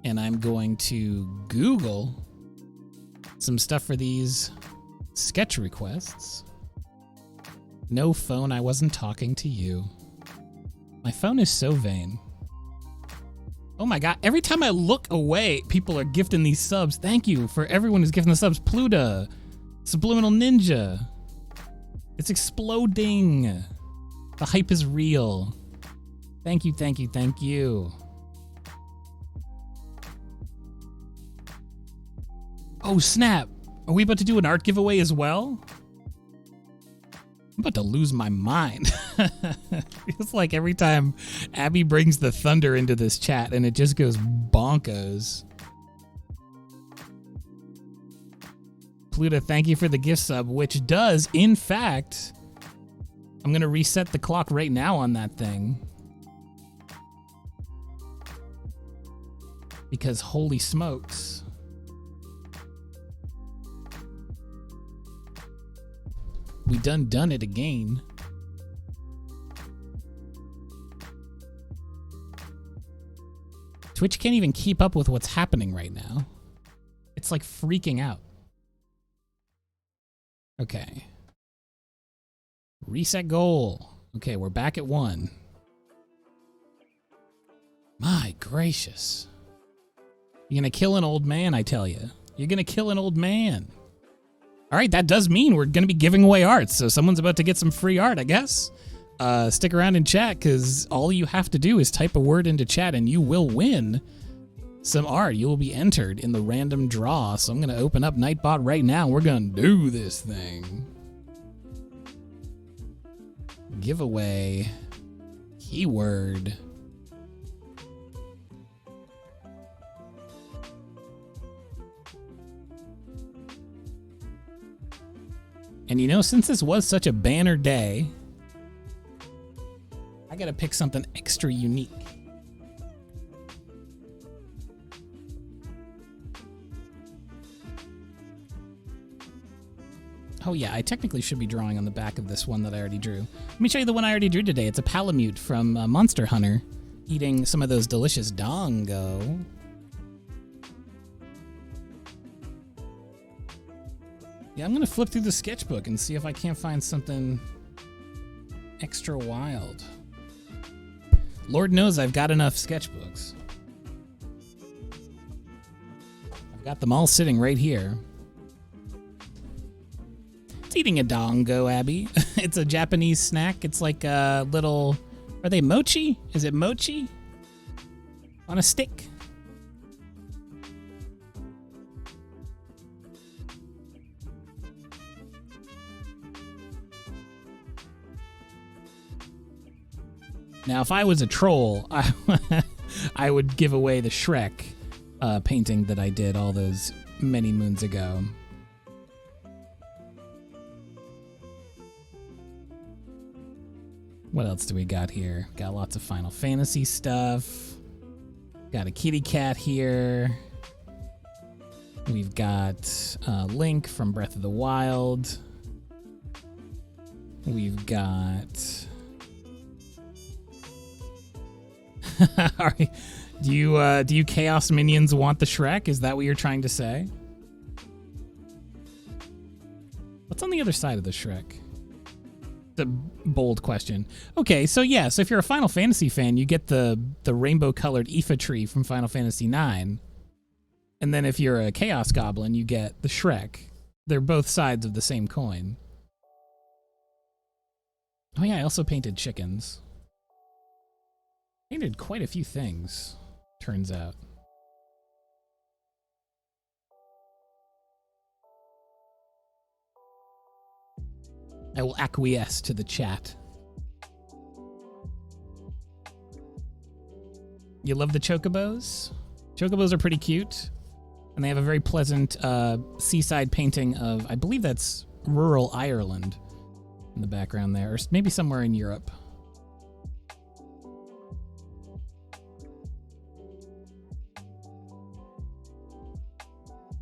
And I'm going to Google some stuff for these sketch requests. No phone, I wasn't talking to you. My phone is so vain. Oh my god, every time I look away, people are gifting these subs. Thank you for everyone who's gifting the subs. Pluta, Subliminal Ninja. It's exploding. The hype is real. Thank you, thank you, thank you. Oh snap, are we about to do an art giveaway as well? I'm about to lose my mind. Feels like every time Abby brings the thunder into this chat and it just goes bonkers. Pluta, thank you for the gift sub, which does, in fact, I'm going to reset the clock right now on that thing. Because holy smokes. We done it again. Twitch can't even keep up with what's happening right now. It's like freaking out. Okay. Reset goal. Okay, we're back at 1. My gracious. You're going to kill an old man, I tell you. You're going to kill an old man. All right, that does mean we're going to be giving away art, so someone's about to get some free art, I guess. Stick around in chat, because all you have to do is type a word into chat, and you will win some art. You will be entered in the random draw, so I'm going to open up Nightbot right now. We're going to do this thing. Giveaway. Keyword. And you know, since this was such a banner day, I gotta pick something extra unique. Oh yeah, I technically should be drawing on the back of this one that I already drew. Let me show you the one I already drew today. It's a Palamute from Monster Hunter, eating some of those delicious dongo. Yeah, I'm gonna flip through the sketchbook and see if I can't find something extra wild. Lord knows I've got enough sketchbooks. I've got them all sitting right here. It's eating a dongo, Abby. It's a Japanese snack. It's like a little... Are they mochi? Is it mochi? On a stick? Now, if I was a troll, I would give away the Shrek painting that I did all those many moons ago. What else do we got here? Got lots of Final Fantasy stuff. Got a kitty cat here. We've got Link from Breath of the Wild. We've got... All right. Do you Chaos Minions want the Shrek? Is that what you're trying to say? What's on the other side of the Shrek? It's a bold question. Okay, so yeah, so if you're a Final Fantasy fan, you get the rainbow-colored Aoife tree from Final Fantasy IX. And then if you're a Chaos Goblin, you get the Shrek. They're both sides of the same coin. Oh yeah, I also painted chickens. Painted quite a few things, turns out. I will acquiesce to the chat. You love the chocobos? Chocobos are pretty cute, and they have a very pleasant seaside painting of, I believe that's rural Ireland in the background there, or maybe somewhere in Europe.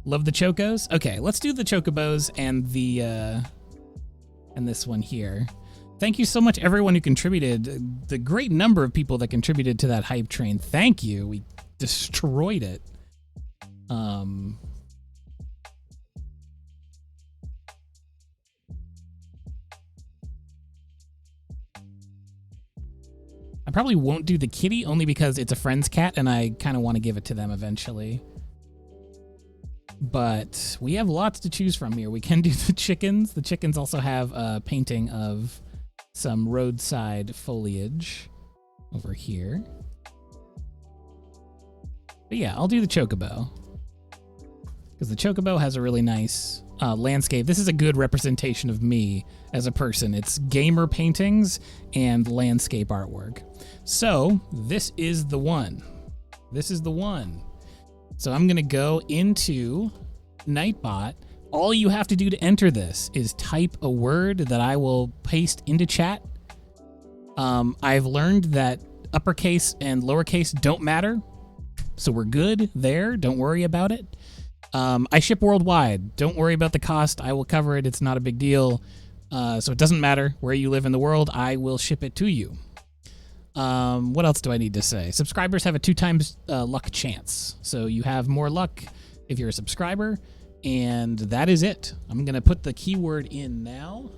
Love the chocos? Okay, let's do the chocobos and the and this one here. Thank you so much, everyone who contributed. The great number of people that contributed to that hype train. Thank you. We destroyed it. I probably won't do the kitty only because it's a friend's cat and I kind of want to give it to them eventually. But we have lots to choose from here. We can do the chickens. The chickens also have a painting of some roadside foliage over here. But yeah, I'll do the chocobo. Because the chocobo has a really nice landscape. This is a good representation of me as a person. It's gamer paintings and landscape artwork. So this is the one. This is the one. So I'm going to go into Nightbot. All you have to do to enter this is type a word that I will paste into chat. I've learned that uppercase and lowercase don't matter, so we're good there. Don't worry about it. I ship worldwide. Don't worry about the cost. I will cover it. It's not a big deal. So it doesn't matter where you live in the world. I will ship it to you. What else do I need to say? Subscribers have a 2 times luck chance. So you have more luck if you're a subscriber, and that is it. I'm going to put the keyword in now.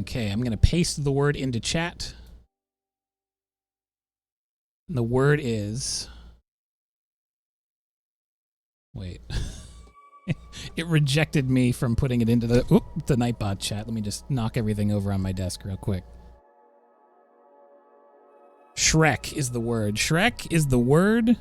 Okay, I'm going to paste the word into chat. And the word is... Wait. It rejected me from putting it into the Nightbot chat. Let me just knock everything over on my desk real quick. Shrek is the word. Shrek is the word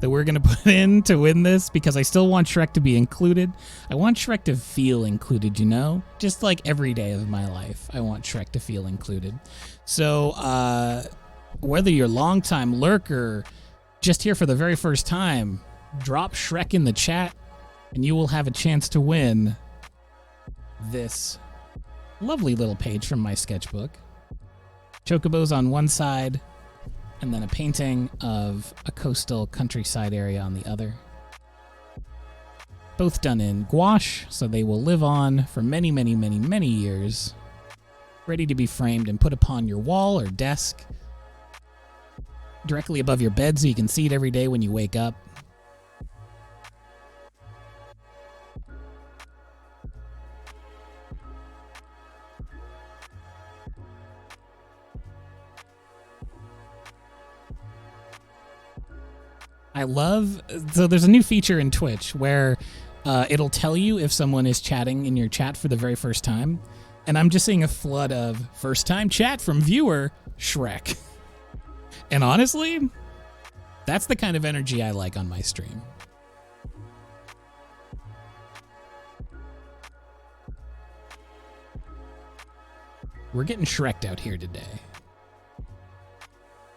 that we're going to put in to win this because I still want Shrek to be included. I want Shrek to feel included, you know? Just like every day of my life, I want Shrek to feel included. So, whether you're a longtime lurker, just here for the very first time, drop Shrek in the chat and you will have a chance to win this lovely little page from my sketchbook. Chocobos on one side, and then a painting of a coastal countryside area on the other. Both done in gouache, so they will live on for many, many, many, many years, ready to be framed and put upon your wall or desk, directly above your bed so you can see it every day when you wake up. So there's a new feature in Twitch where it'll tell you if someone is chatting in your chat for the very first time. And I'm just seeing a flood of first time chat from viewer Shrek. And honestly, that's the kind of energy I like on my stream. We're getting Shrek'd out here today.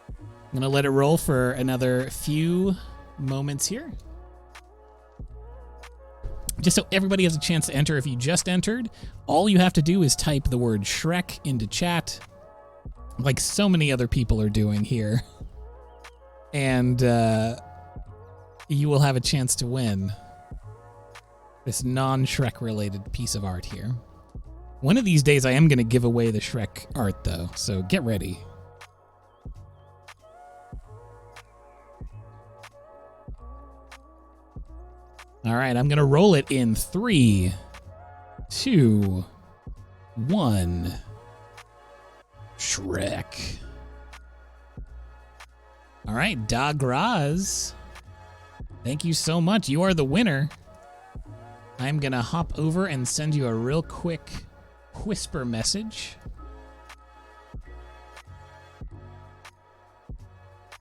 I'm going to let it roll for another few moments here. Just so everybody has a chance to enter. If you just entered, all you have to do is type the word Shrek into chat, like so many other people are doing here. And you will have a chance to win this non-Shrek related piece of art here. One of these days I am going to give away the Shrek art though, so get ready. All right, I'm going to roll it in 3, 2, 1. Shrek. All right, Dagraz. Thank you so much. You are the winner. I'm going to hop over and send you a real quick whisper message.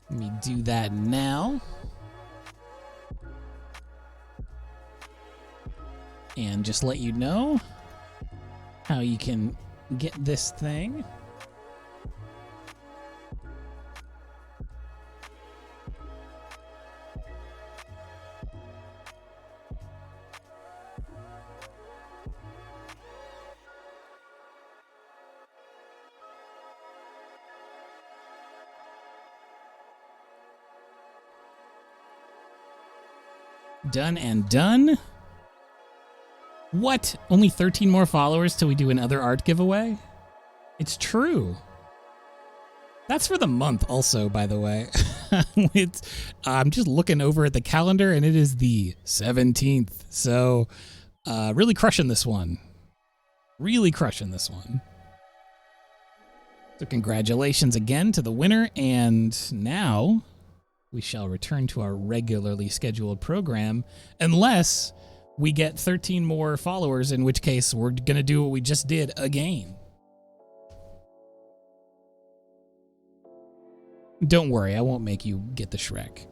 Let me do that now. And just let you know how you can get this thing. Done and done. What? Only 13 more followers till we do another art giveaway? It's true. That's for the month also, by the way. I'm just looking over at the calendar and it is the 17th. So really crushing this one. Really crushing this one. So congratulations again to the winner. And now we shall return to our regularly scheduled program unless we get 13 more followers, in which case we're going to do what we just did again. Don't worry, I won't make you get the Shrek.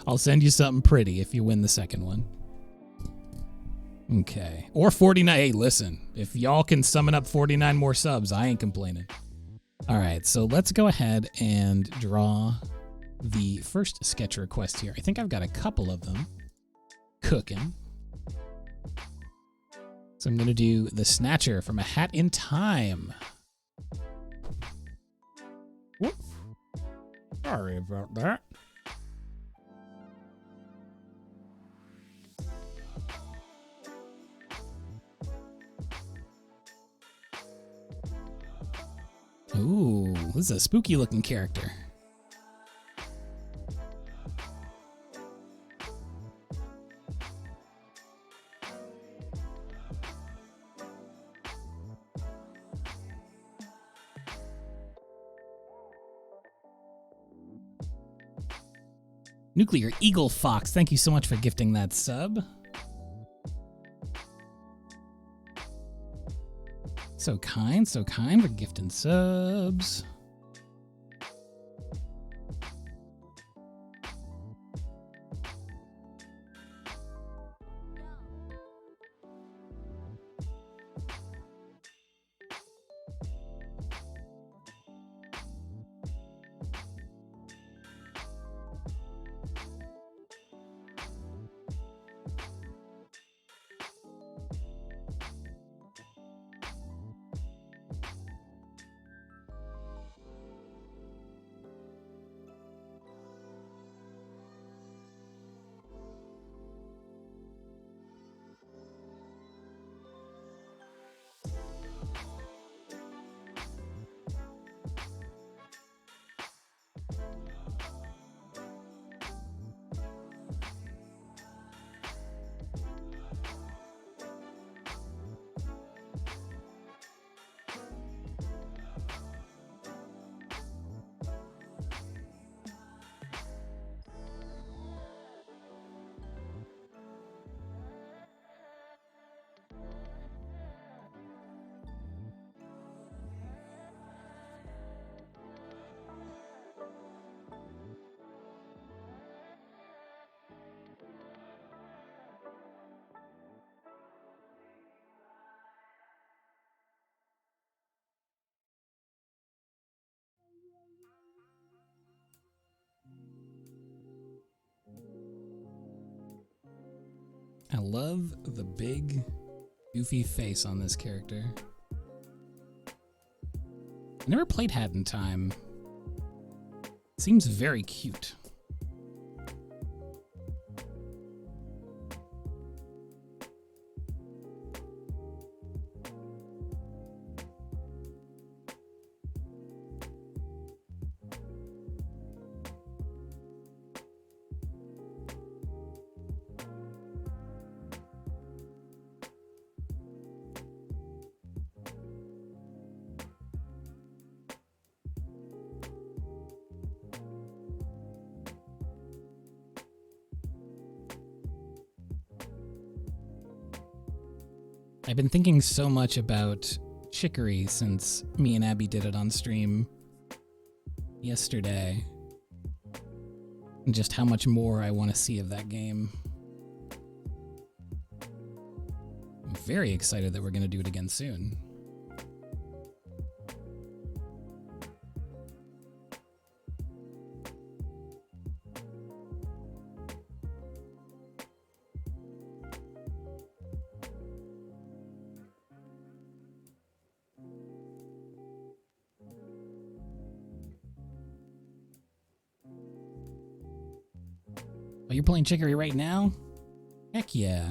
I'll send you something pretty if you win the second one. Okay. Or 49. Hey, listen, if y'all can summon up 49 more subs, I ain't complaining. All right, so let's go ahead and draw the first sketch request here. I think I've got a couple of them cooking. So I'm going to do the Snatcher from A Hat in Time. Whoop. Sorry about that. Ooh, this is a spooky looking character. Nuclear Eagle Fox, thank you so much for gifting that sub. So kind for gifting subs. I love the big, goofy face on this character. I never played Hat in Time. Seems very cute. I've been thinking so much about Chicory since me and Abby did it on stream yesterday, and just how much more I want to see of that game. I'm very excited that we're going to do it again soon. Oh, you're playing Chicory right now? Heck yeah.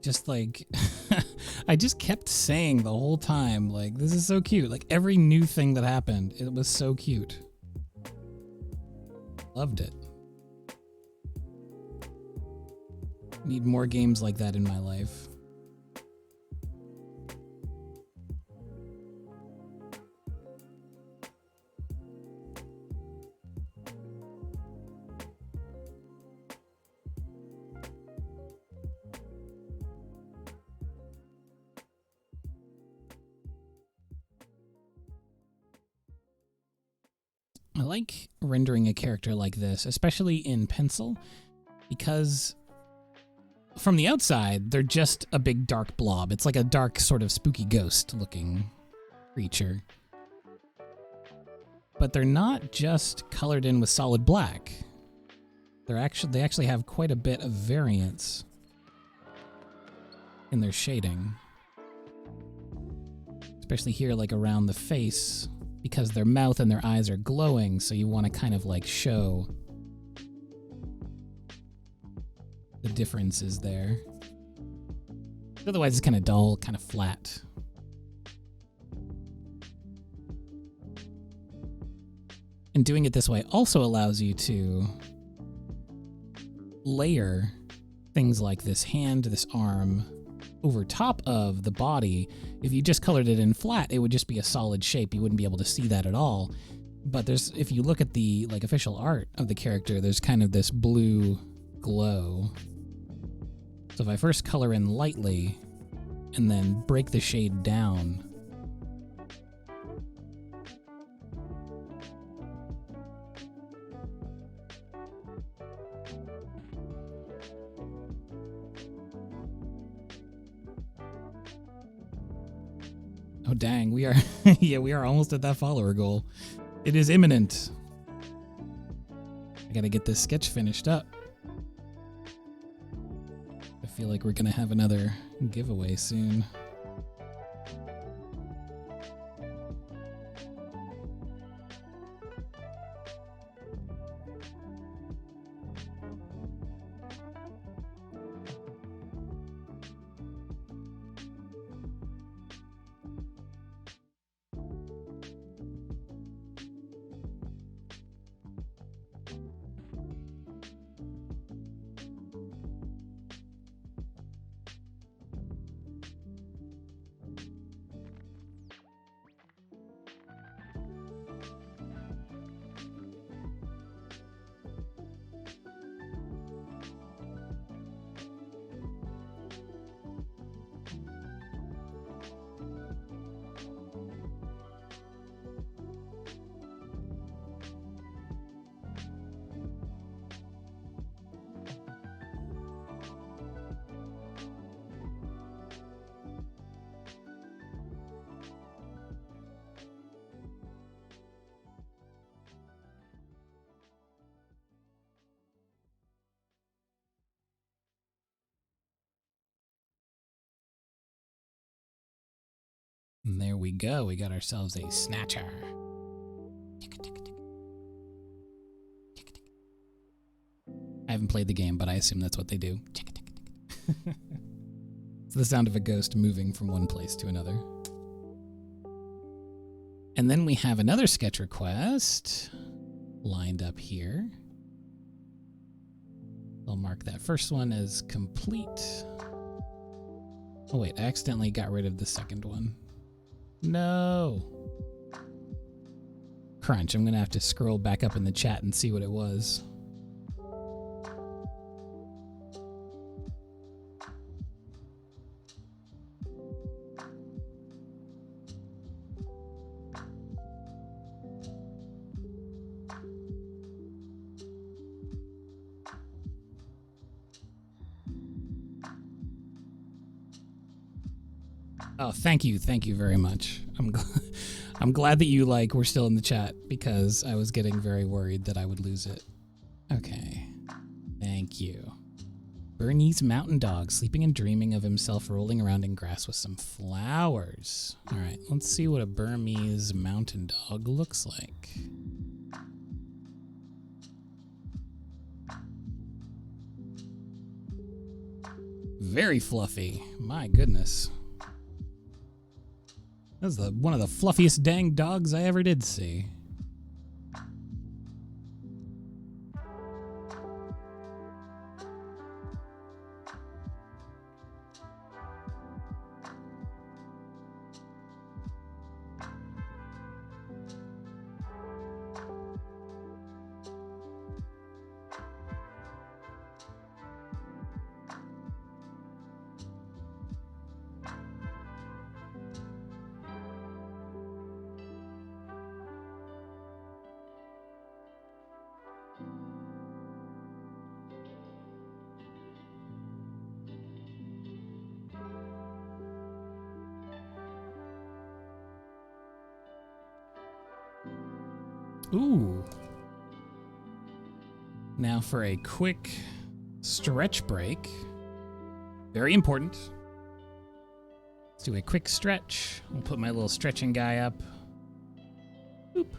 Just like, I just kept saying the whole time, like, this is so cute. Like, every new thing that happened, it was so cute. Loved it. Need more games like that in my life. I like rendering a character like this, especially in pencil, because from the outside, they're just a big dark blob. It's like a dark, sort of spooky ghost-looking creature. But they're not just colored in with solid black. They actually have quite a bit of variance in their shading. Especially here, like around the face, because their mouth and their eyes are glowing, so you want to kind of like show the differences there. Otherwise, it's kind of dull, kind of flat. And doing it this way also allows you to layer things like this hand, this arm, over top of the body. If you just colored it in flat, it would just be a solid shape. You wouldn't be able to see that at all. But if you look at the like official art of the character, there's kind of this blue glow. So if I first color in lightly and then break the shade down, oh dang, we are yeah, we are almost at that follower goal. It is imminent. I gotta get this sketch finished up. I feel like we're gonna have another giveaway soon. And there we go. We got ourselves a snatcher. I haven't played the game, but I assume that's what they do. It's the sound of a ghost moving from one place to another. And then we have another sketch request lined up here. I'll mark that first one as complete. Oh wait, I accidentally got rid of the second one. No. Crunch, I'm gonna have to scroll back up in the chat and see what it was. Oh, thank you very much. I'm glad that you were still in the chat because I was getting very worried that I would lose it. Okay, thank you. Bernese mountain dog sleeping and dreaming of himself rolling around in grass with some flowers. All right, let's see what a Burmese mountain dog looks like. Very fluffy, my goodness. That's one of the fluffiest dang dogs I ever did see. Ooh. Now for a quick stretch break. Very important. Let's do a quick stretch. I'll put my little stretching guy up. Boop.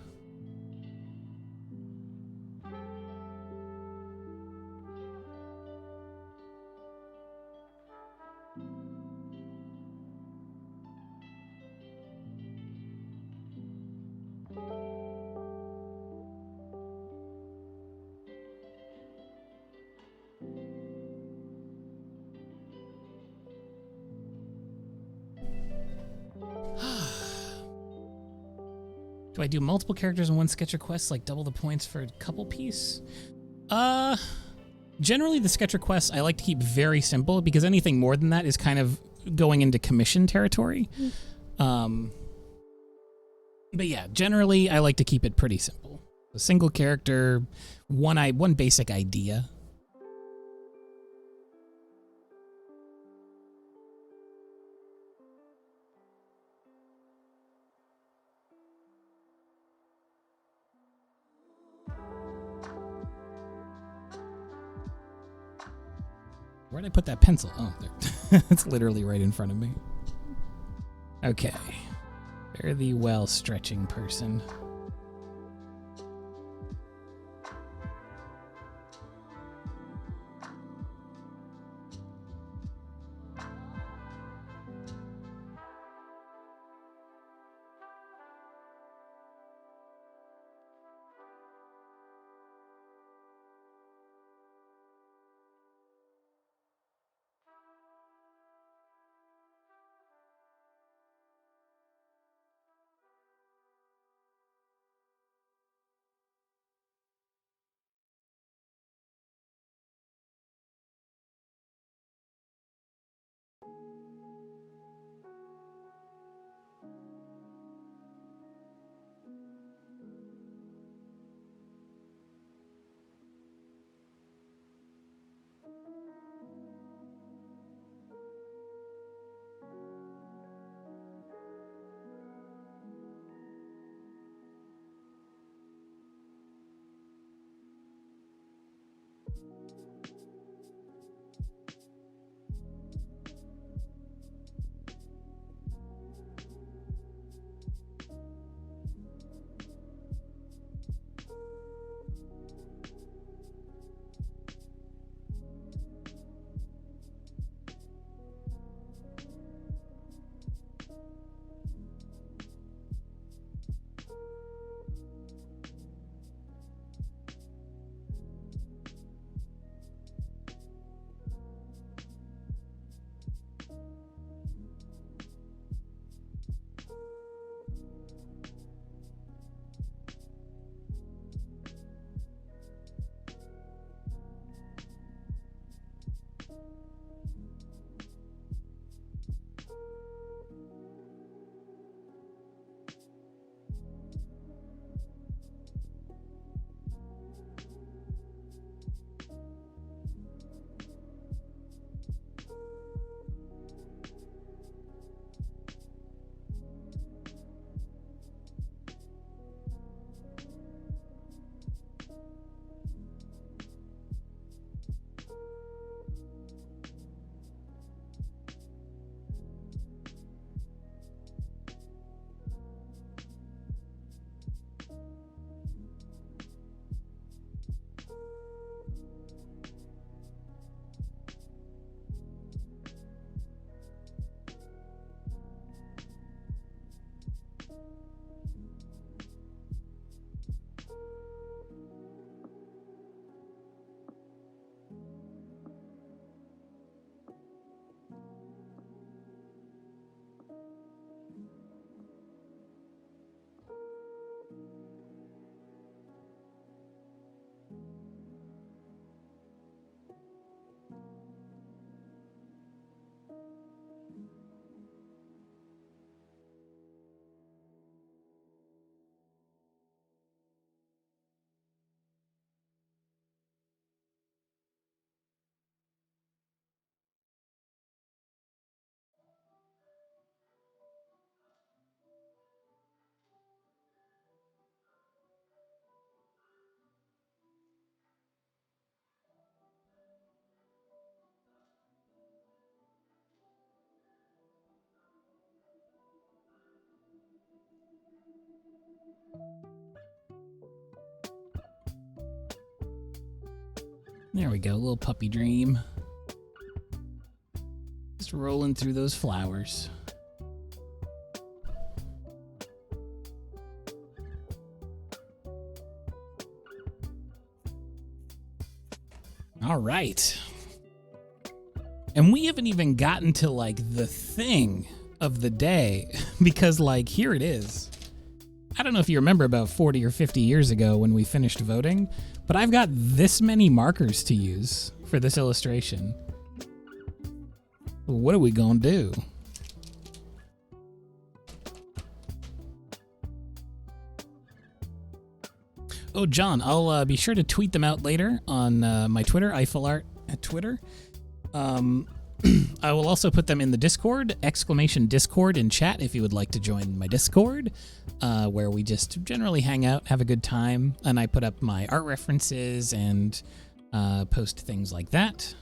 Do I do multiple characters in one sketch request, like double the points for a couple piece? Generally the sketch requests I like to keep very simple because anything more than that is kind of going into commission territory. But yeah, generally I like to keep it pretty simple. A single character, one basic idea. Where'd I put that pencil? Oh, there. It's literally right in front of me. Okay. Fare thee well, stretching person. There we go, little puppy dream. Just rolling through those flowers. All right. And we haven't even gotten to like the thing of the day because like here it is. I don't know if you remember about 40 or 50 years ago when we finished voting, but I've got this many markers to use for this illustration. What are we gonna do? Oh, John, I'll be sure to tweet them out later on my Twitter, EiffelArt at Twitter. I will also put them in the Discord, !Discord in chat if you would like to join my Discord, where we just generally hang out, have a good time, and I put up my art references and post things like that.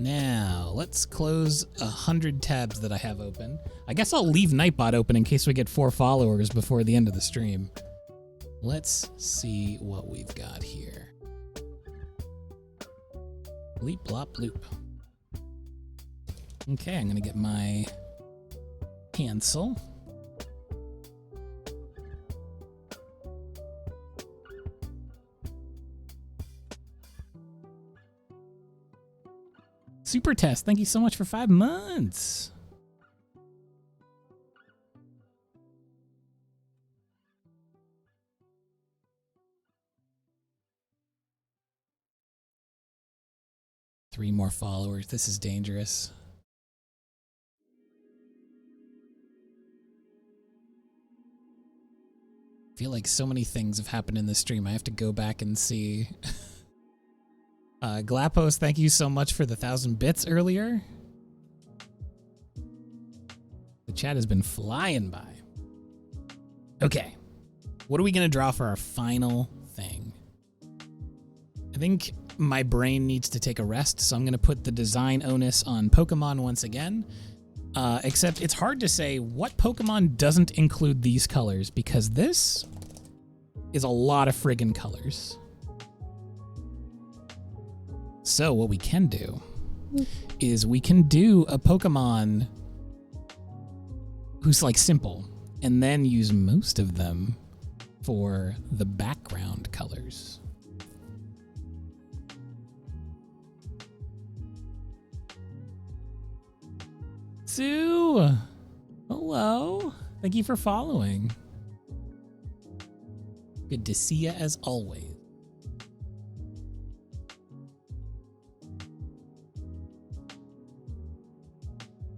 Now, let's close 100 tabs that I have open. I guess I'll leave Nightbot open in case we get 4 followers before the end of the stream. Let's see what we've got here. Bleep, blop, bloop. Okay, I'm gonna get my cancel. Super Test, thank you so much for 5 months. Three more followers. This is dangerous. I feel like so many things have happened in this stream. I have to go back and see. Glapos, thank you so much for the 1,000 bits earlier. The chat has been flying by. Okay. What are we going to draw for our final thing? I think my brain needs to take a rest, so I'm going to put the design onus on Pokemon once again. Except it's hard to say what Pokemon doesn't include these colors, because this is a lot of friggin' colors. So what we can do is we can do a Pokemon who's like simple, and then use most of them for the background colors. Sue, hello. Thank you for following. Good to see you as always.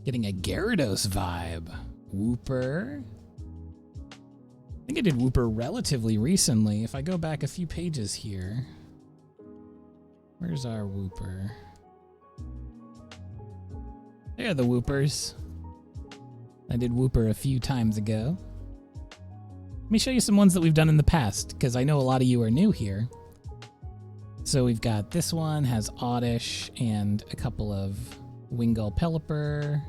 Getting a Gyarados vibe. Wooper. I think I did Wooper relatively recently. If I go back a few pages here. Where's our Wooper? There are the Woopers. I did Wooper a few times ago. Let me show you some ones that we've done in the past, because I know a lot of you are new here. So we've got this one, has Oddish and a couple of Wingull Pelipper.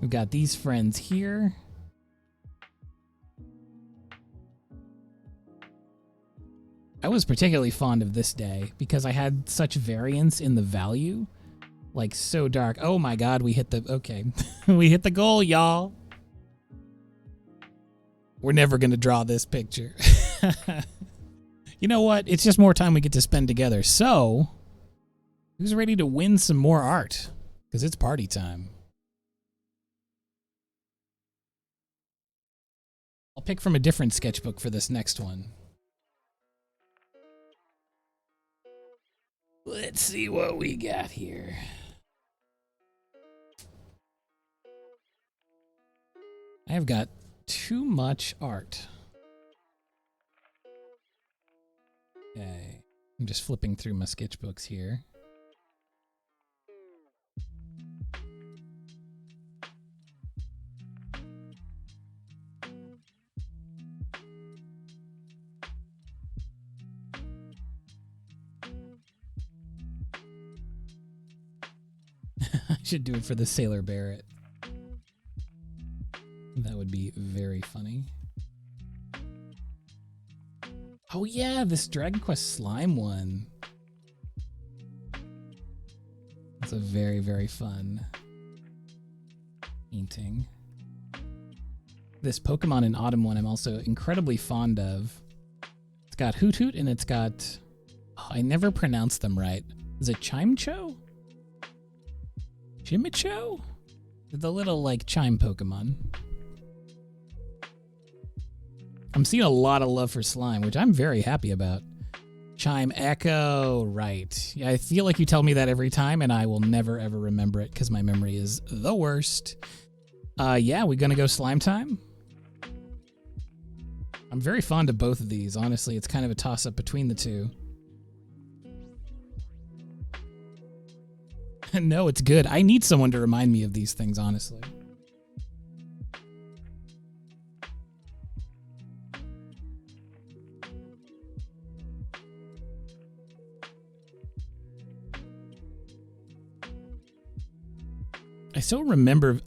We've got these friends here. I was particularly fond of this day because I had such variance in the value. Like, so dark. Oh my god, we hit the... Okay. We hit the goal, y'all. We're never going to draw this picture. You know what? It's just more time we get to spend together. So, who's ready to win some more art? Because it's party time. I'll pick from a different sketchbook for this next one. Let's see what we got here. I have got too much art. Okay, I'm just flipping through my sketchbooks here. I should do it for the Sailor Barrett. That would be very funny. Oh yeah, this Dragon Quest slime one. That's a very, very fun painting. This Pokemon in Autumn one I'm also incredibly fond of. It's got Hoot Hoot and it's got... Oh, I never pronounce them right. Is it Chimecho? Chimicho? The little, like, chime Pokemon. I'm seeing a lot of love for slime, which I'm very happy about. Chime Echo, right. Yeah, I feel like you tell me that every time, and I will never, ever remember it, because my memory is the worst. Yeah, we gonna go slime time? I'm very fond of both of these, honestly. It's kind of a toss-up between the two. No, it's good. I need someone to remind me of these things, honestly.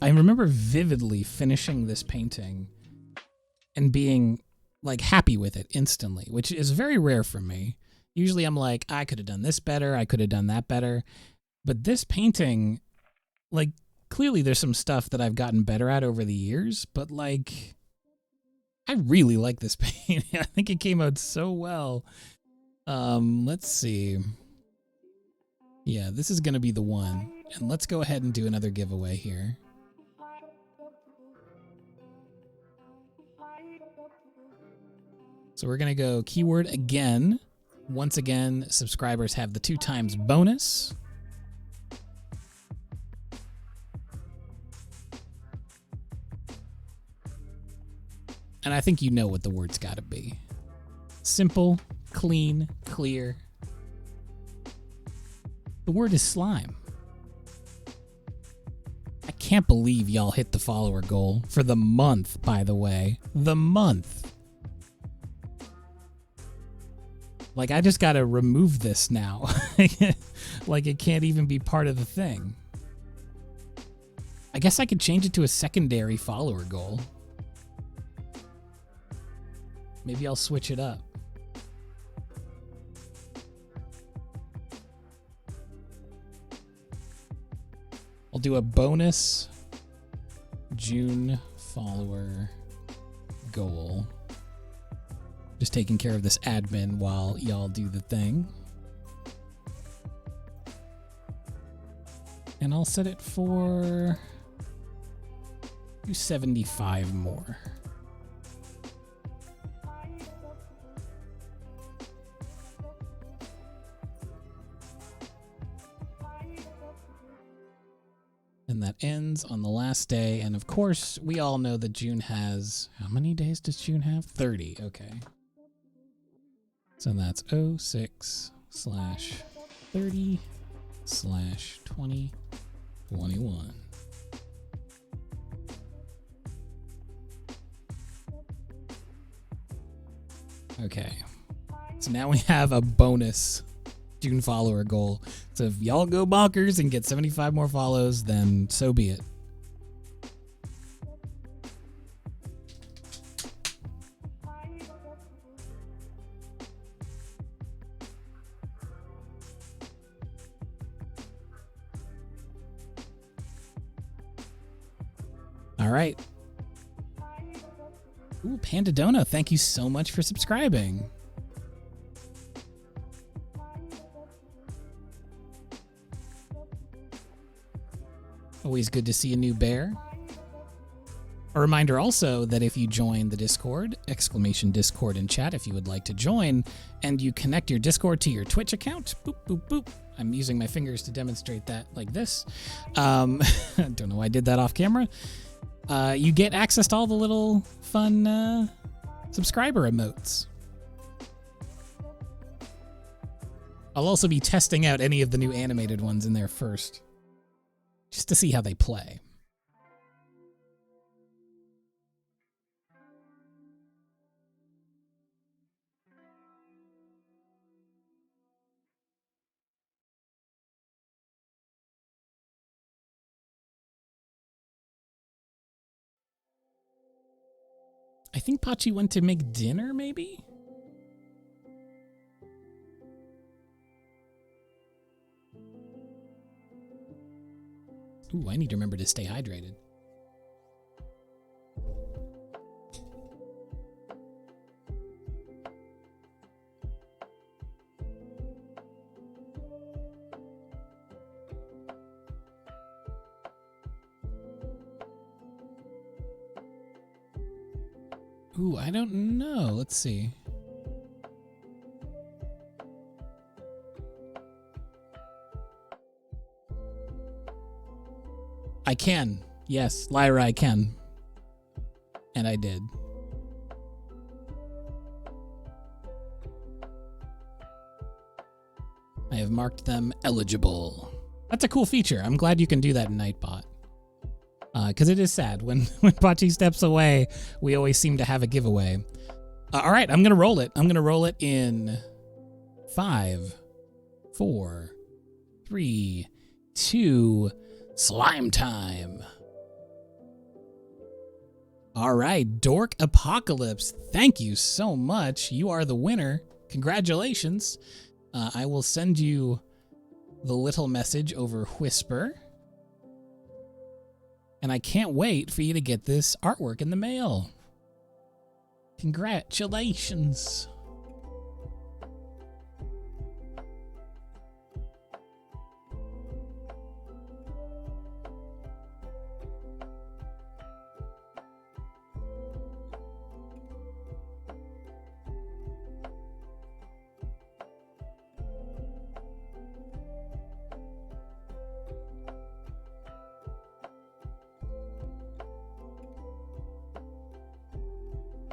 I remember vividly finishing this painting and being like happy with it instantly, which is very rare for me. Usually I'm like, I could have done this better, I could have done that better. But this painting, like, clearly there's some stuff that I've gotten better at over the years, but like, I really like this painting. I think it came out so well. Let's see. Yeah, this is gonna be the one. And let's go ahead and do another giveaway here. So we're gonna go keyword again. Once again, subscribers have the 2x bonus. And I think you know what the word's gotta be. Simple, clean, clear. The word is slime. I can't believe y'all hit the follower goal for the month, by the way. The month. Like, I just gotta remove this now. Like, it can't even be part of the thing. I guess I could change it to a secondary follower goal. Maybe I'll switch it up. I'll do a bonus June follower goal. Just taking care of this admin while y'all do the thing. And I'll set it for 275 more. And that ends on the last day. And of course, we all know that June has... How many days does June have? 30. Okay. So that's 06/30/2021. Okay. So now we have a bonus June follower goal. So if y'all go bonkers and get 75 more follows, then so be it. All right. Ooh, Pandadona, thank you so much for subscribing. Always good to see a new bear. A reminder also that if you join the Discord, !Discord in chat if you would like to join, and you connect your Discord to your Twitch account, boop, boop, boop. I'm using my fingers to demonstrate that like this. Don't know why I did that off camera. You get access to all the little fun subscriber emotes. I'll also be testing out any of the new animated ones in there first, just to see how they play. I think Pachi went to make dinner, maybe? Ooh, I need to remember to stay hydrated. Ooh, I don't know. Let's see. I can. Yes, Lyra, I can. And I did. I have marked them eligible. That's a cool feature. I'm glad you can do that in Nightbot. Because it is sad. When Bocce steps away, we always seem to have a giveaway. All right, I'm going to roll it. I'm going to roll it in 5, 4, 3, 2, slime time. All right, Dork Apocalypse, thank you so much. You are the winner. Congratulations. I will send you the little message over Whisper. And I can't wait for you to get this artwork in the mail. Congratulations.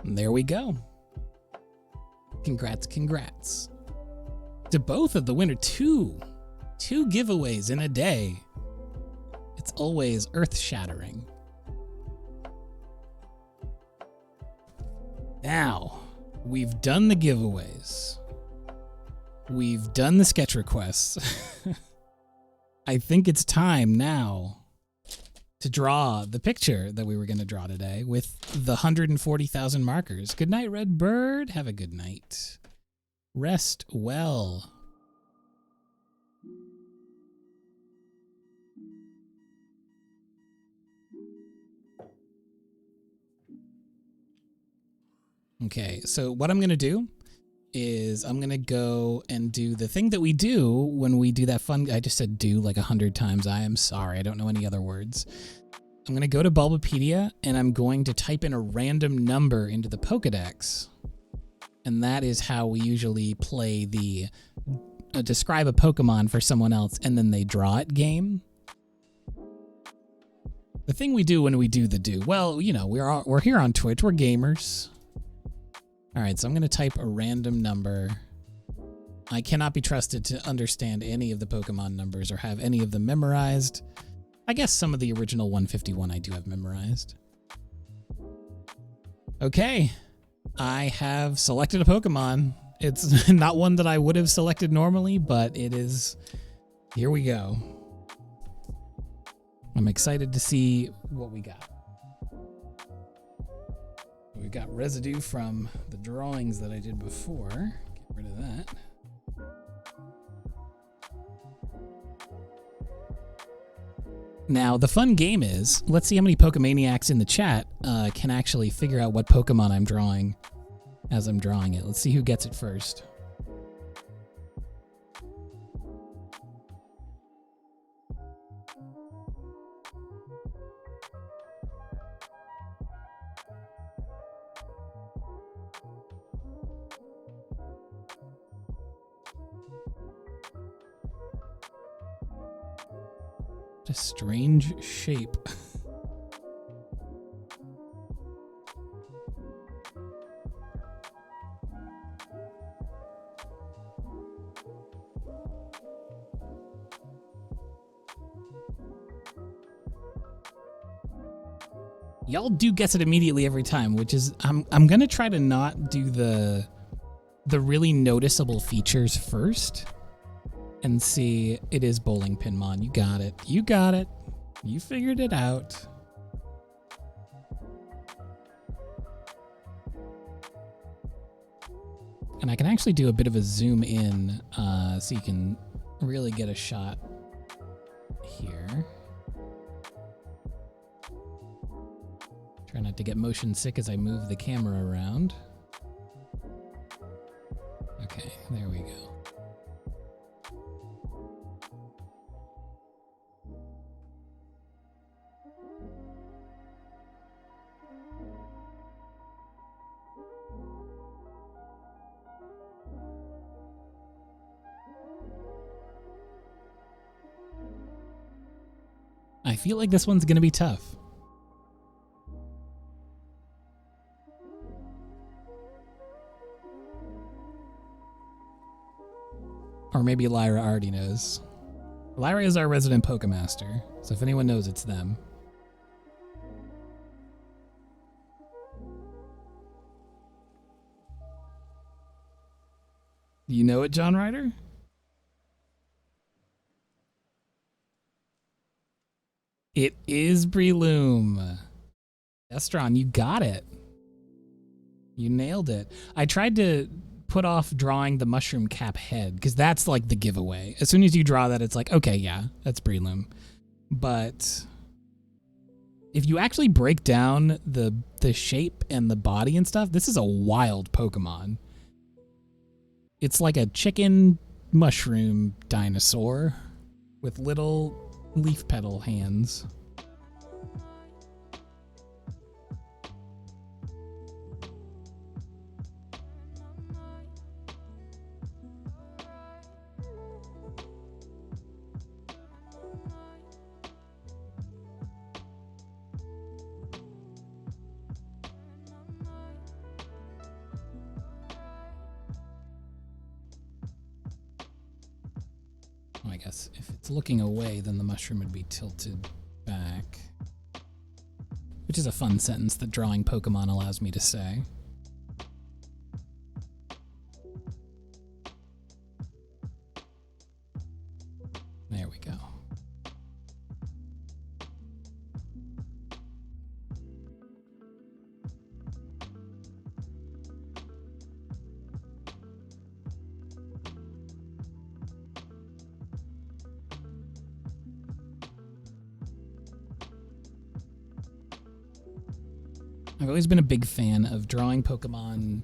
And there we go. Congrats, congrats. To both of the winner, two giveaways in a day. It's always earth-shattering. Now, we've done the giveaways. We've done the sketch requests. I think it's time now to draw the picture that we were going to draw today with the 140,000 markers. Good night, Red Bird. Have a good night. Rest well. Okay, so what I'm going to do is I'm going to go and do the thing that we do when we do that fun... I just said do like 100 times. I am sorry. I don't know any other words. I'm going to go to Bulbapedia, and I'm going to type in a random number into the Pokedex. And that is how we usually play the describe a Pokemon for someone else, and then they draw it game. The thing we do when we do the do... Well, you know, we're here on Twitch. We're gamers. All right, so I'm going to type a random number. I cannot be trusted to understand any of the Pokemon numbers or have any of them memorized. I guess some of the original 151 I do have memorized. Okay, I have selected a Pokemon. It's not one that I would have selected normally, but it is... Here we go. I'm excited to see what we got. We've got residue from the drawings that I did before. Get rid of that. Now, the fun game is, let's see how many Pokemaniacs in the chat can actually figure out what Pokemon I'm drawing as I'm drawing it. Let's see who gets it first. A strange shape. Y'all do guess it immediately every time, which is I'm gonna try to not do the really noticeable features first. And see, it is Bowling Pinmon. You got it. You got it. You figured it out. And I can actually do a bit of a zoom in so you can really get a shot here. Try not to get motion sick as I move the camera around. Okay, there we go. I feel like this one's gonna be tough. Or maybe Lyra already knows. Lyra is our resident Pokemaster, so if anyone knows, it's them. You know it, John Ryder? It is Breloom. Destron, you got it. You nailed it. I tried to put off drawing the mushroom cap head because that's like the giveaway. As soon as you draw that, it's like, okay, yeah, that's Breloom. But if you actually break down the shape and the body and stuff, this is a wild Pokemon. It's like a chicken mushroom dinosaur with little leaf petal hands. I guess if it's looking away, then the mushroom would be tilted back. Which is a fun sentence that drawing Pokemon allows me to say. There we go. I've always been a big fan of drawing Pokemon,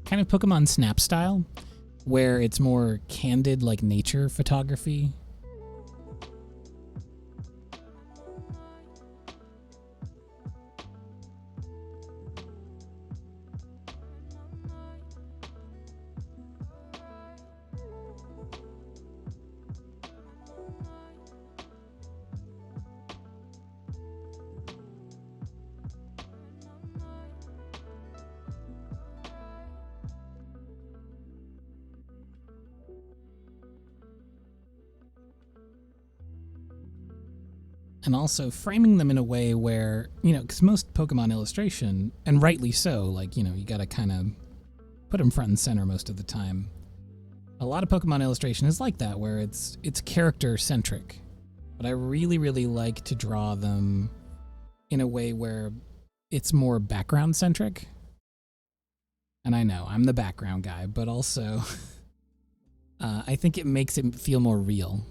kind of Pokemon Snap style, where it's more candid, like nature photography. And also framing them in a way where, you know, because most Pokemon illustration, and rightly so, like, you know, you gotta kind of put them front and center most of the time. A lot of Pokemon illustration is like that, where it's character-centric. But I really, really like to draw them in a way where it's more background-centric. And I know, I'm the background guy, but also I think it makes it feel more real.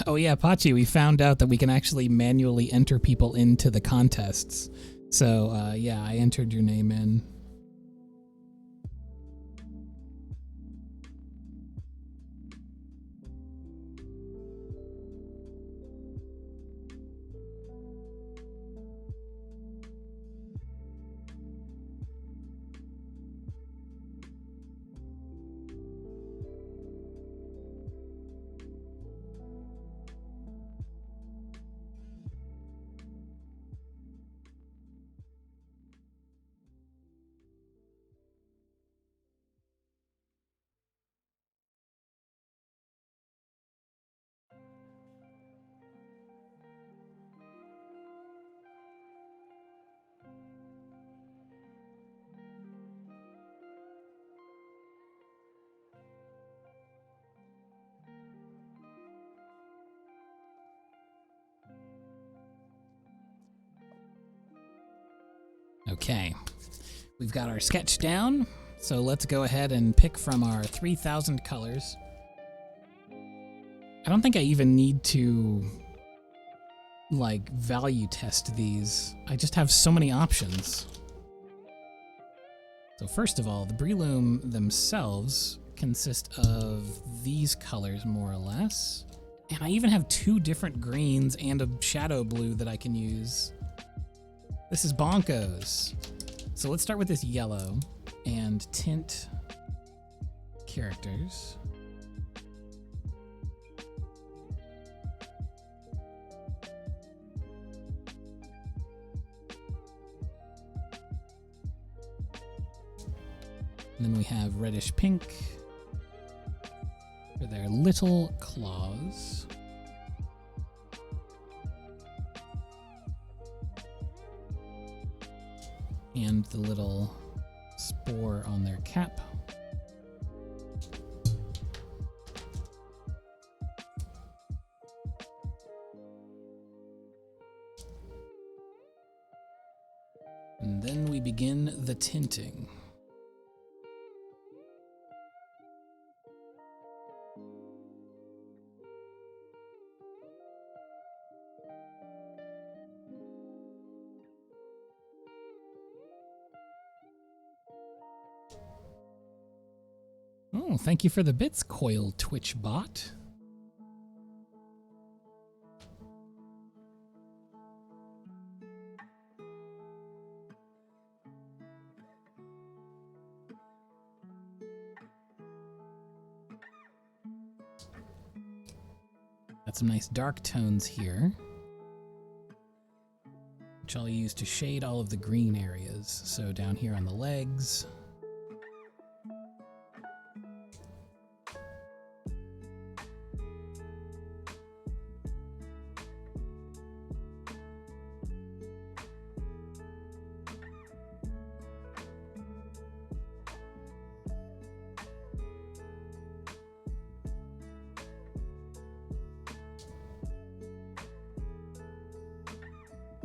Oh yeah, Pachi, we found out that we can actually manually enter people into the contests. So yeah, I entered your name in. Okay, we've got our sketch down, so let's go ahead and pick from our 3,000 colors. I don't think I even need to like value test these. I just have so many options. So first of all, the Breloom themselves consist of these colors more or less. And I even have 2 different greens and a shadow blue that I can use. This is bonkos. So let's start with this yellow and tint characters. And then we have reddish pink for their little claws. And the little spore on their cap. And then we begin the tinting. Oh, thank you for the bits, Coil Twitch bot. Got some nice dark tones here, which I'll use to shade all of the green areas. So down here on the legs.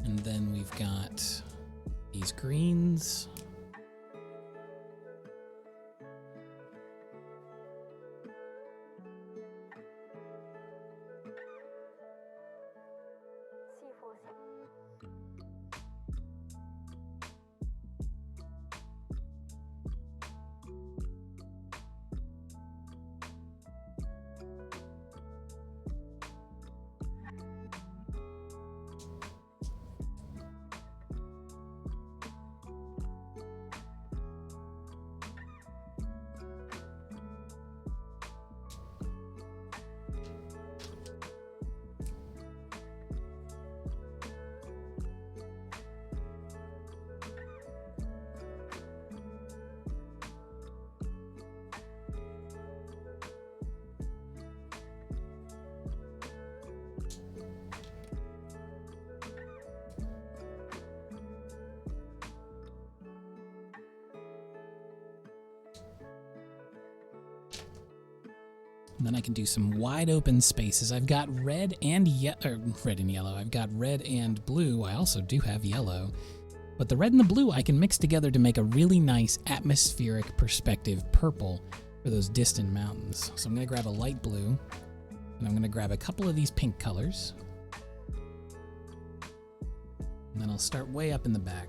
And then we've got these greens. And then I can do some wide open spaces. I've got red and yellow. I've got red and blue. I also do have yellow. But the red and the blue I can mix together to make a really nice atmospheric perspective purple for those distant mountains. So I'm going to grab a light blue, and I'm going to grab a couple of these pink colors. And then I'll start way up in the back.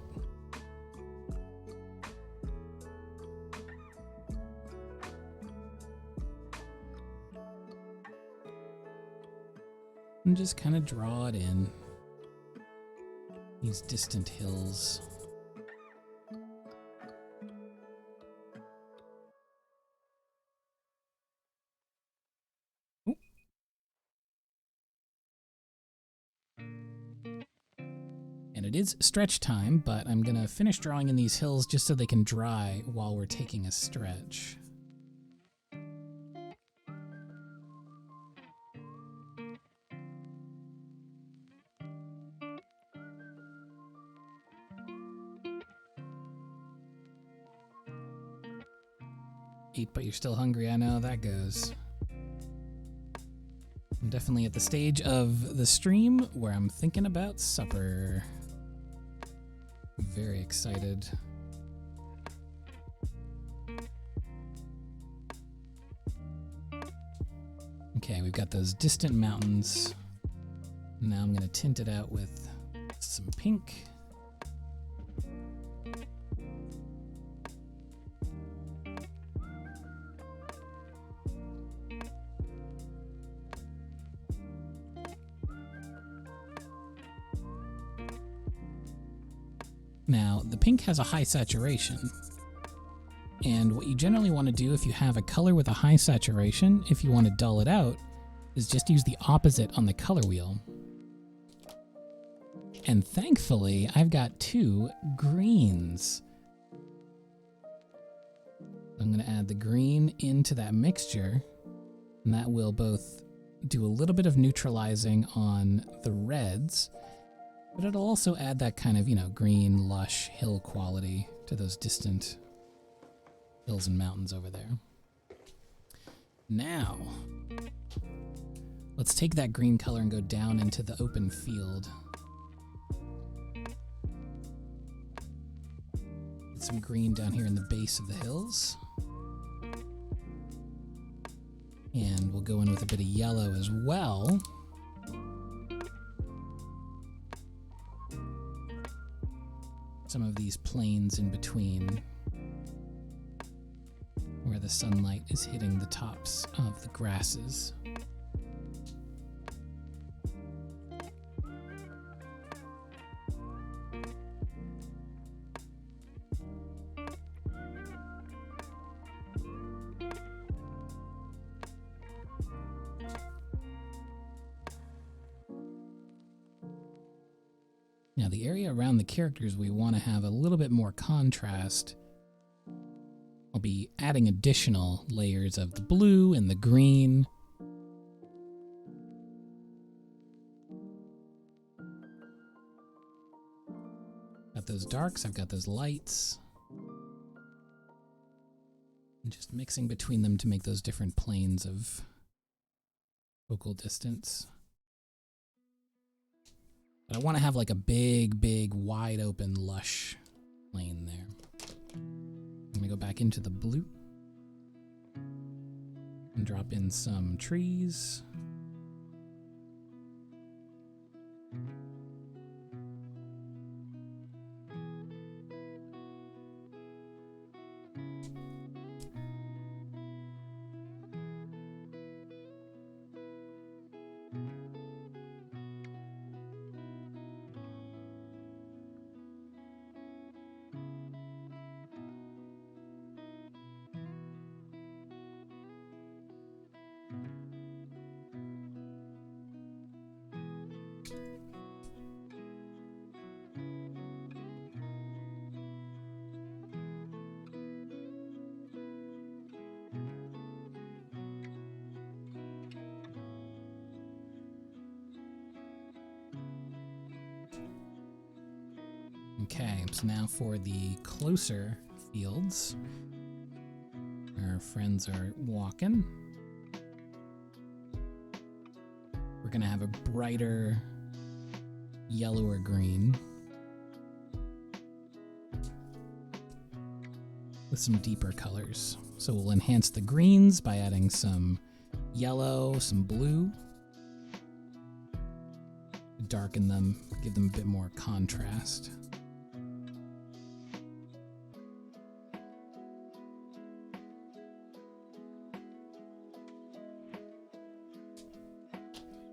And just kind of draw it in, these distant hills. Ooh. And it is stretch time, but I'm gonna finish drawing in these hills just so they can dry while we're taking a stretch. Eat but you're still hungry, I know how that goes. I'm definitely at the stage of the stream where I'm thinking about supper. I'm very excited. Okay, we've got those distant mountains Now I'm going to tint it out with some pink. Now, the pink has a high saturation, and what you generally want to do if you have a color with a high saturation, if you want to dull it out, is just use the opposite on the color wheel. And thankfully, I've got 2 greens. I'm going to add the green into that mixture, and that will both do a little bit of neutralizing on the reds, but it'll also add that kind of, green, lush hill quality to those distant hills and mountains over there. Now, let's take that green color and go down into the open field. Get some green down here in the base of the hills. And we'll go in with a bit of yellow as well. Some of these plains in between where the sunlight is hitting the tops of the grasses. Now the area around the characters, we want to have a little bit more contrast. I'll be adding additional layers of the blue and the green. Got those darks, I've got those lights. And just mixing between them to make those different planes of focal distance. But I want to have like a big, wide open, lush plane there. I'm going to go back into the blue and drop in some trees. Okay, so now for the closer fields. Our friends are walking. We're gonna have a brighter yellow or green with some deeper colors. So we'll enhance the greens by adding some yellow, some blue, darken them, give them a bit more contrast.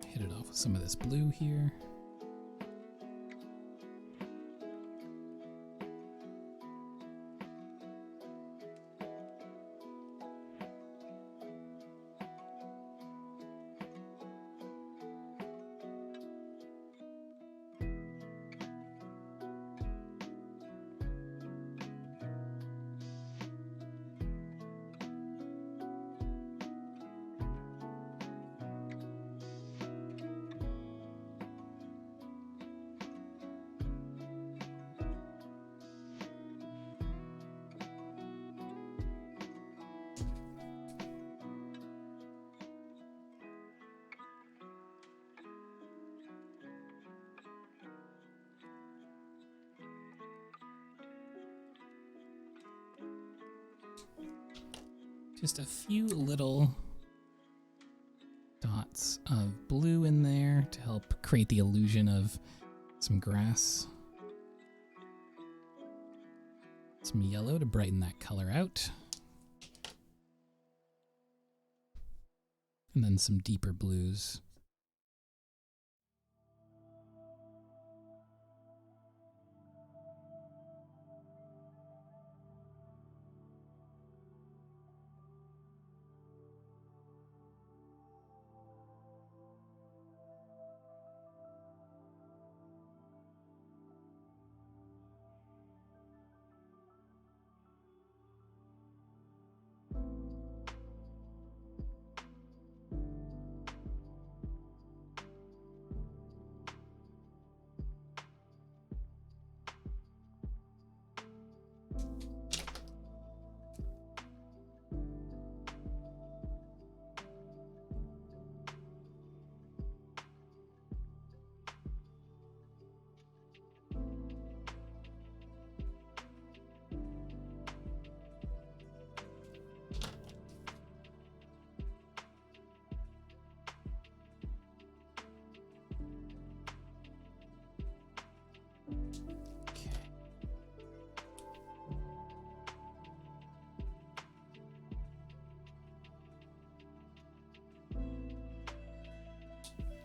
Hit it off with some of this blue here. Just a few little dots of blue in there to help create the illusion of some grass. Some yellow to brighten that color out. And then some deeper blues.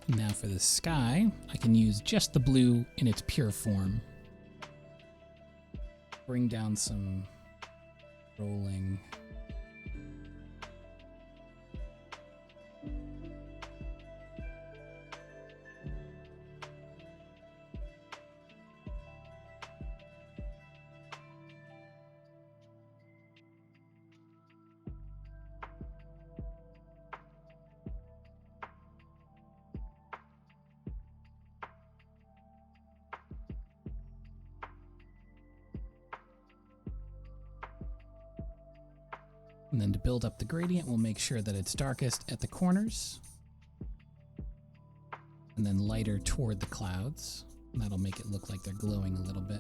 Now for the sky, I can use just the blue in its pure form. Bring down some rolling. And then to build up the gradient, we'll make sure that it's darkest at the corners. And then lighter toward the clouds. And that'll make it look like they're glowing a little bit.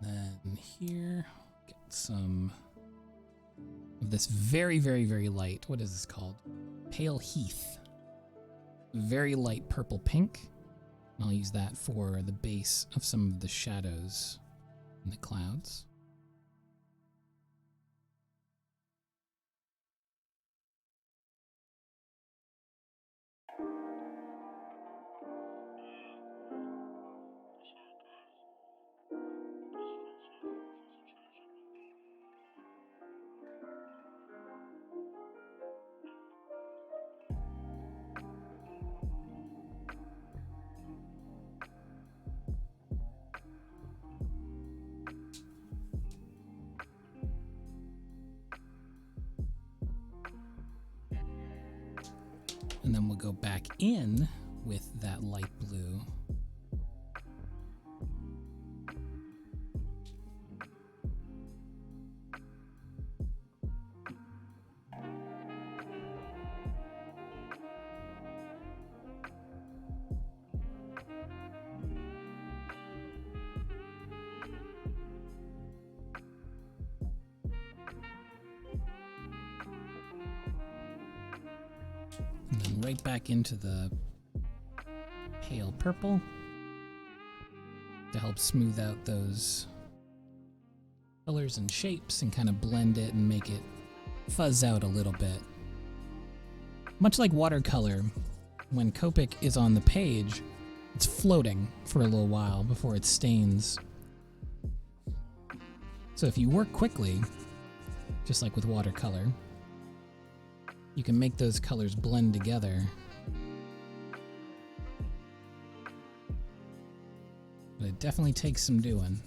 Then here, get some of this very, very, very light, what is this called? Pale Heath. Very light purple pink. I'll use that for the base of some of the shadows in the clouds. And then we'll go back in with that light blue. And then right back into the pale purple to help smooth out those colors and shapes and kind of blend it and make it fuzz out a little bit. Much like watercolor, when Copic is on the page, it's floating for a little while before it stains. So if you work quickly, just like with watercolor, you can make those colors blend together. But it definitely takes some doing.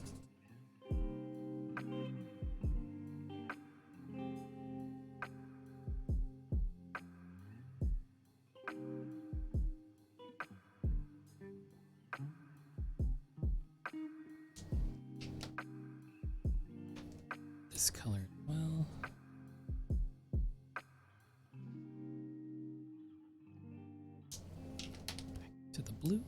this color as well. Back to the blue.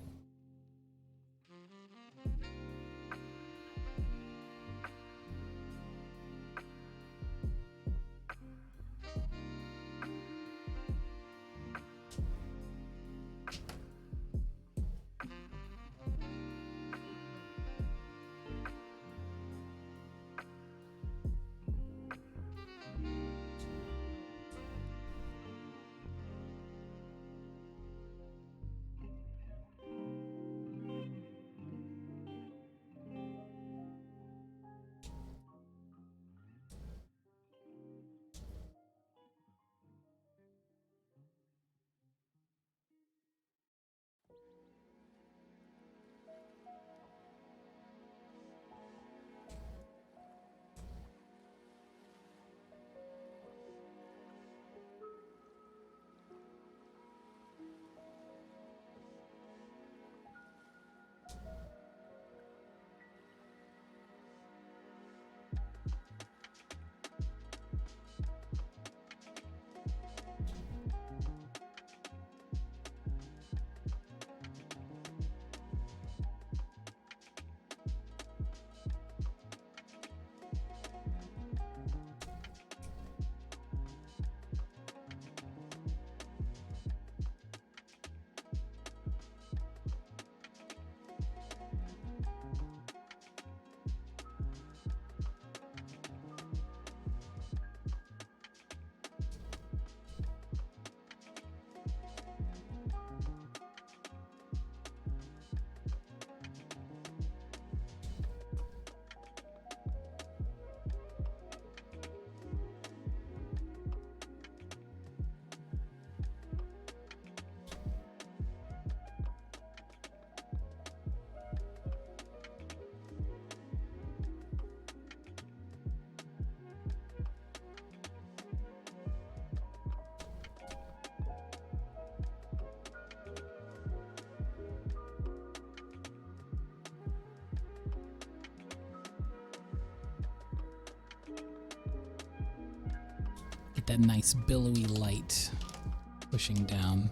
Get that nice billowy light pushing down.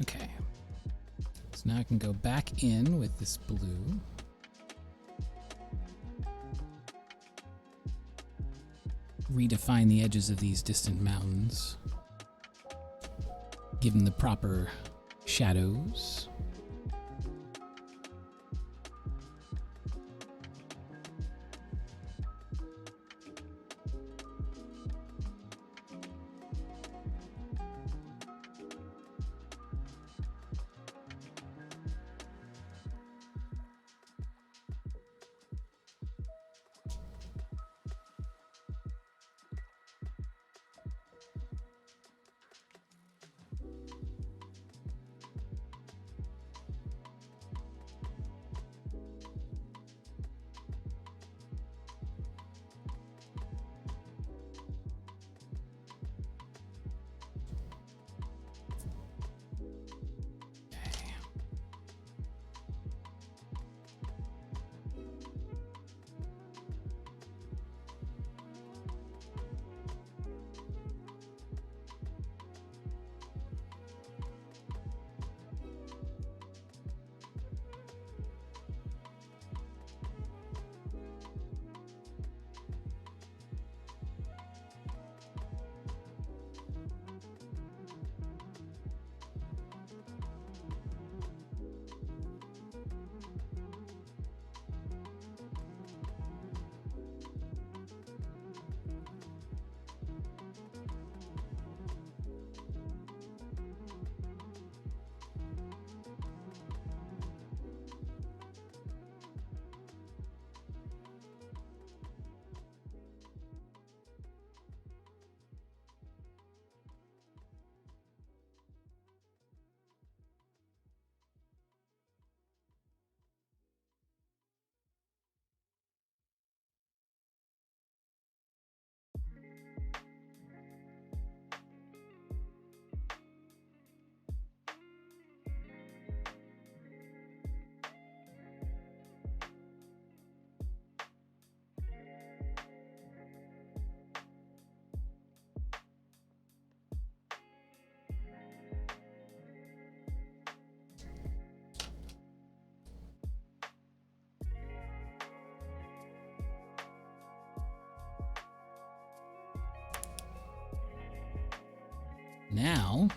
Okay. So now I can go back in with this blue. Redefine the edges of these distant mountains. Give them the proper shadows. Now,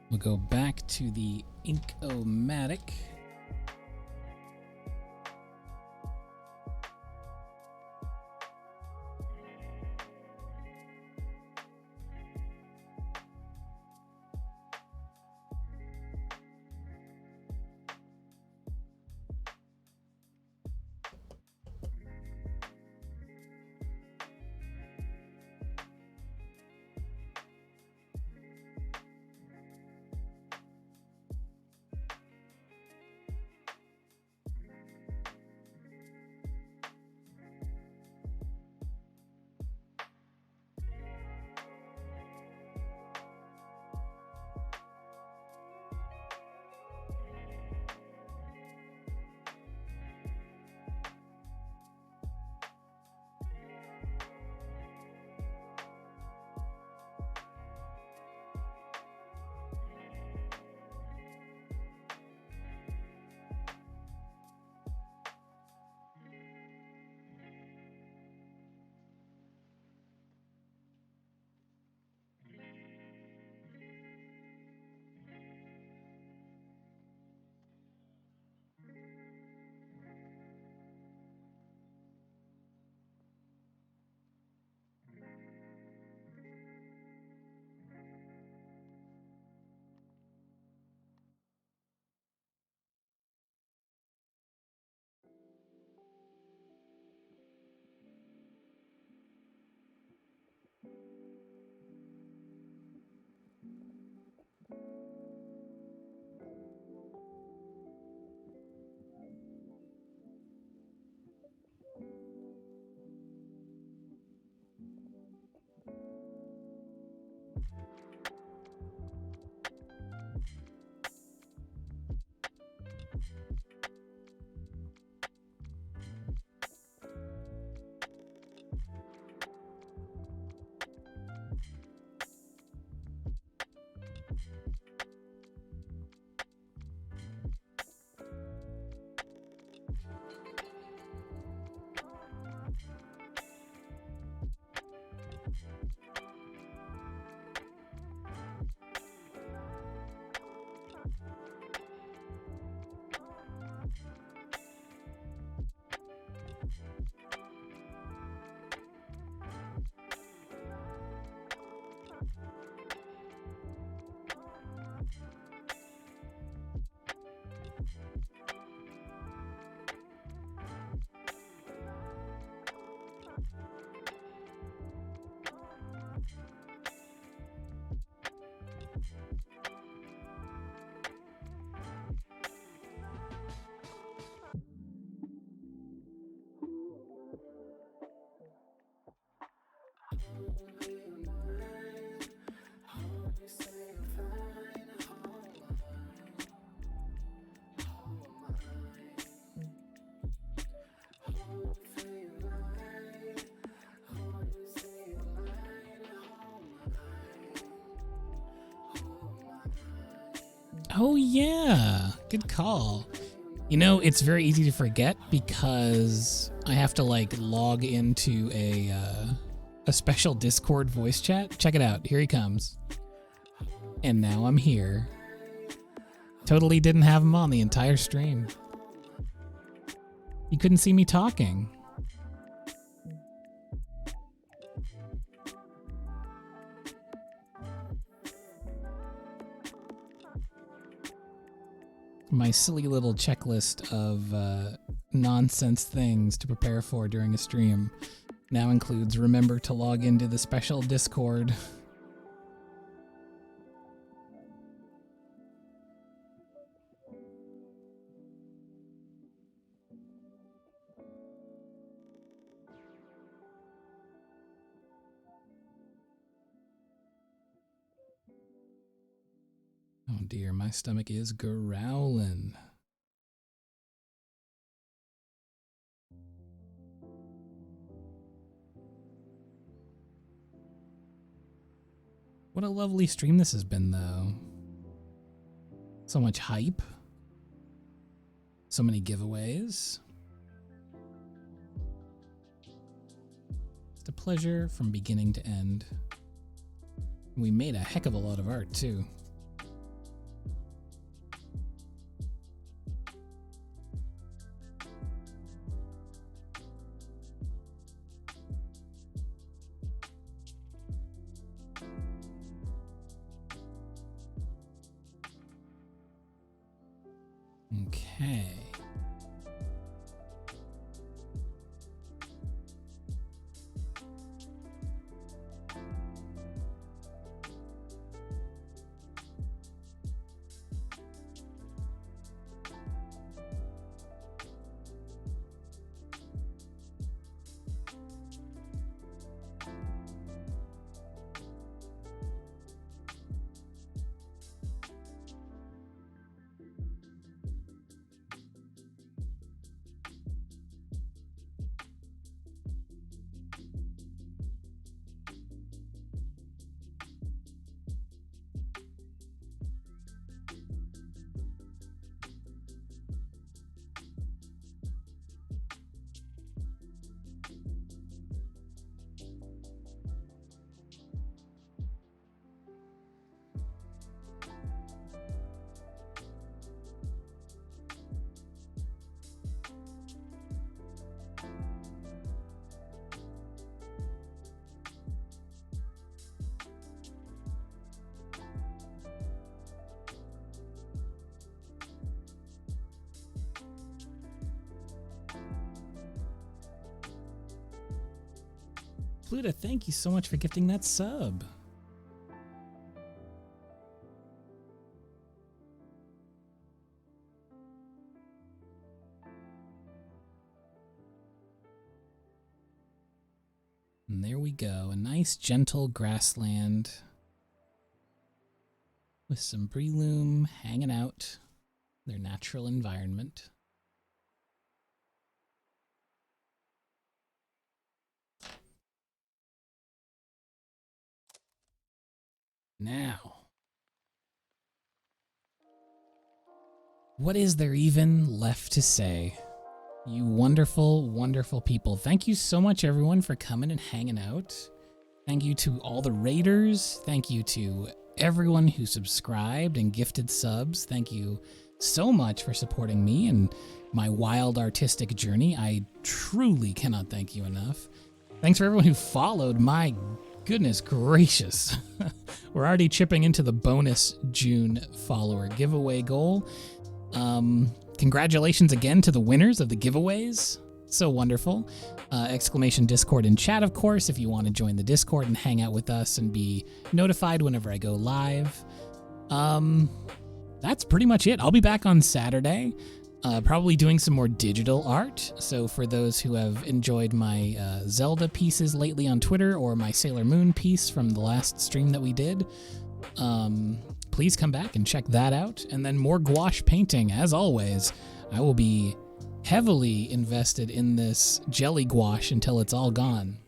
we'll go back to the Ink-O-Matic. Oh yeah, good call. You know, it's very easy to forget because I have to like log into a special Discord voice chat. Check it out. Here he comes. And now I'm here. Totally didn't have him on the entire stream. You couldn't see me talking. My silly little checklist of nonsense things to prepare for during a stream now includes remember to log into the special Discord. Oh dear, my stomach is growling. What a lovely stream this has been, though. So much hype. So many giveaways. It's a pleasure from beginning to end. We made a heck of a lot of art, too. Okay. Pluta, thank you so much for gifting that sub. And there we go, a nice gentle grassland with some breloom hanging out in their natural environment. Now, what is there even left to say? You wonderful, wonderful people. Thank you so much, everyone, for coming and hanging out. Thank you to all the raiders. Thank you to everyone who subscribed and gifted subs. Thank you so much for supporting me and my wild artistic journey. I truly cannot thank you enough. Thanks for everyone who followed. My goodness gracious. We're already chipping into the bonus June follower giveaway goal. Congratulations again to the winners of the giveaways. So wonderful. Exclamation Discord and chat, of course, if you want to join the Discord and hang out with us and be notified whenever I go live. That's pretty much it. I'll be back on Saturday, probably doing some more digital art. So for those who have enjoyed my Zelda pieces lately on Twitter or my Sailor Moon piece from the last stream that we did, please come back and check that out. And then more gouache painting, as always. I will be heavily invested in this jelly gouache until it's all gone.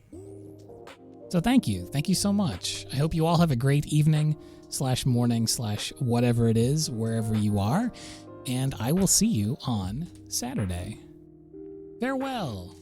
So thank you. Thank you so much. I hope you all have a great evening / morning / whatever it is, wherever you are. And I will see you on Saturday. Farewell.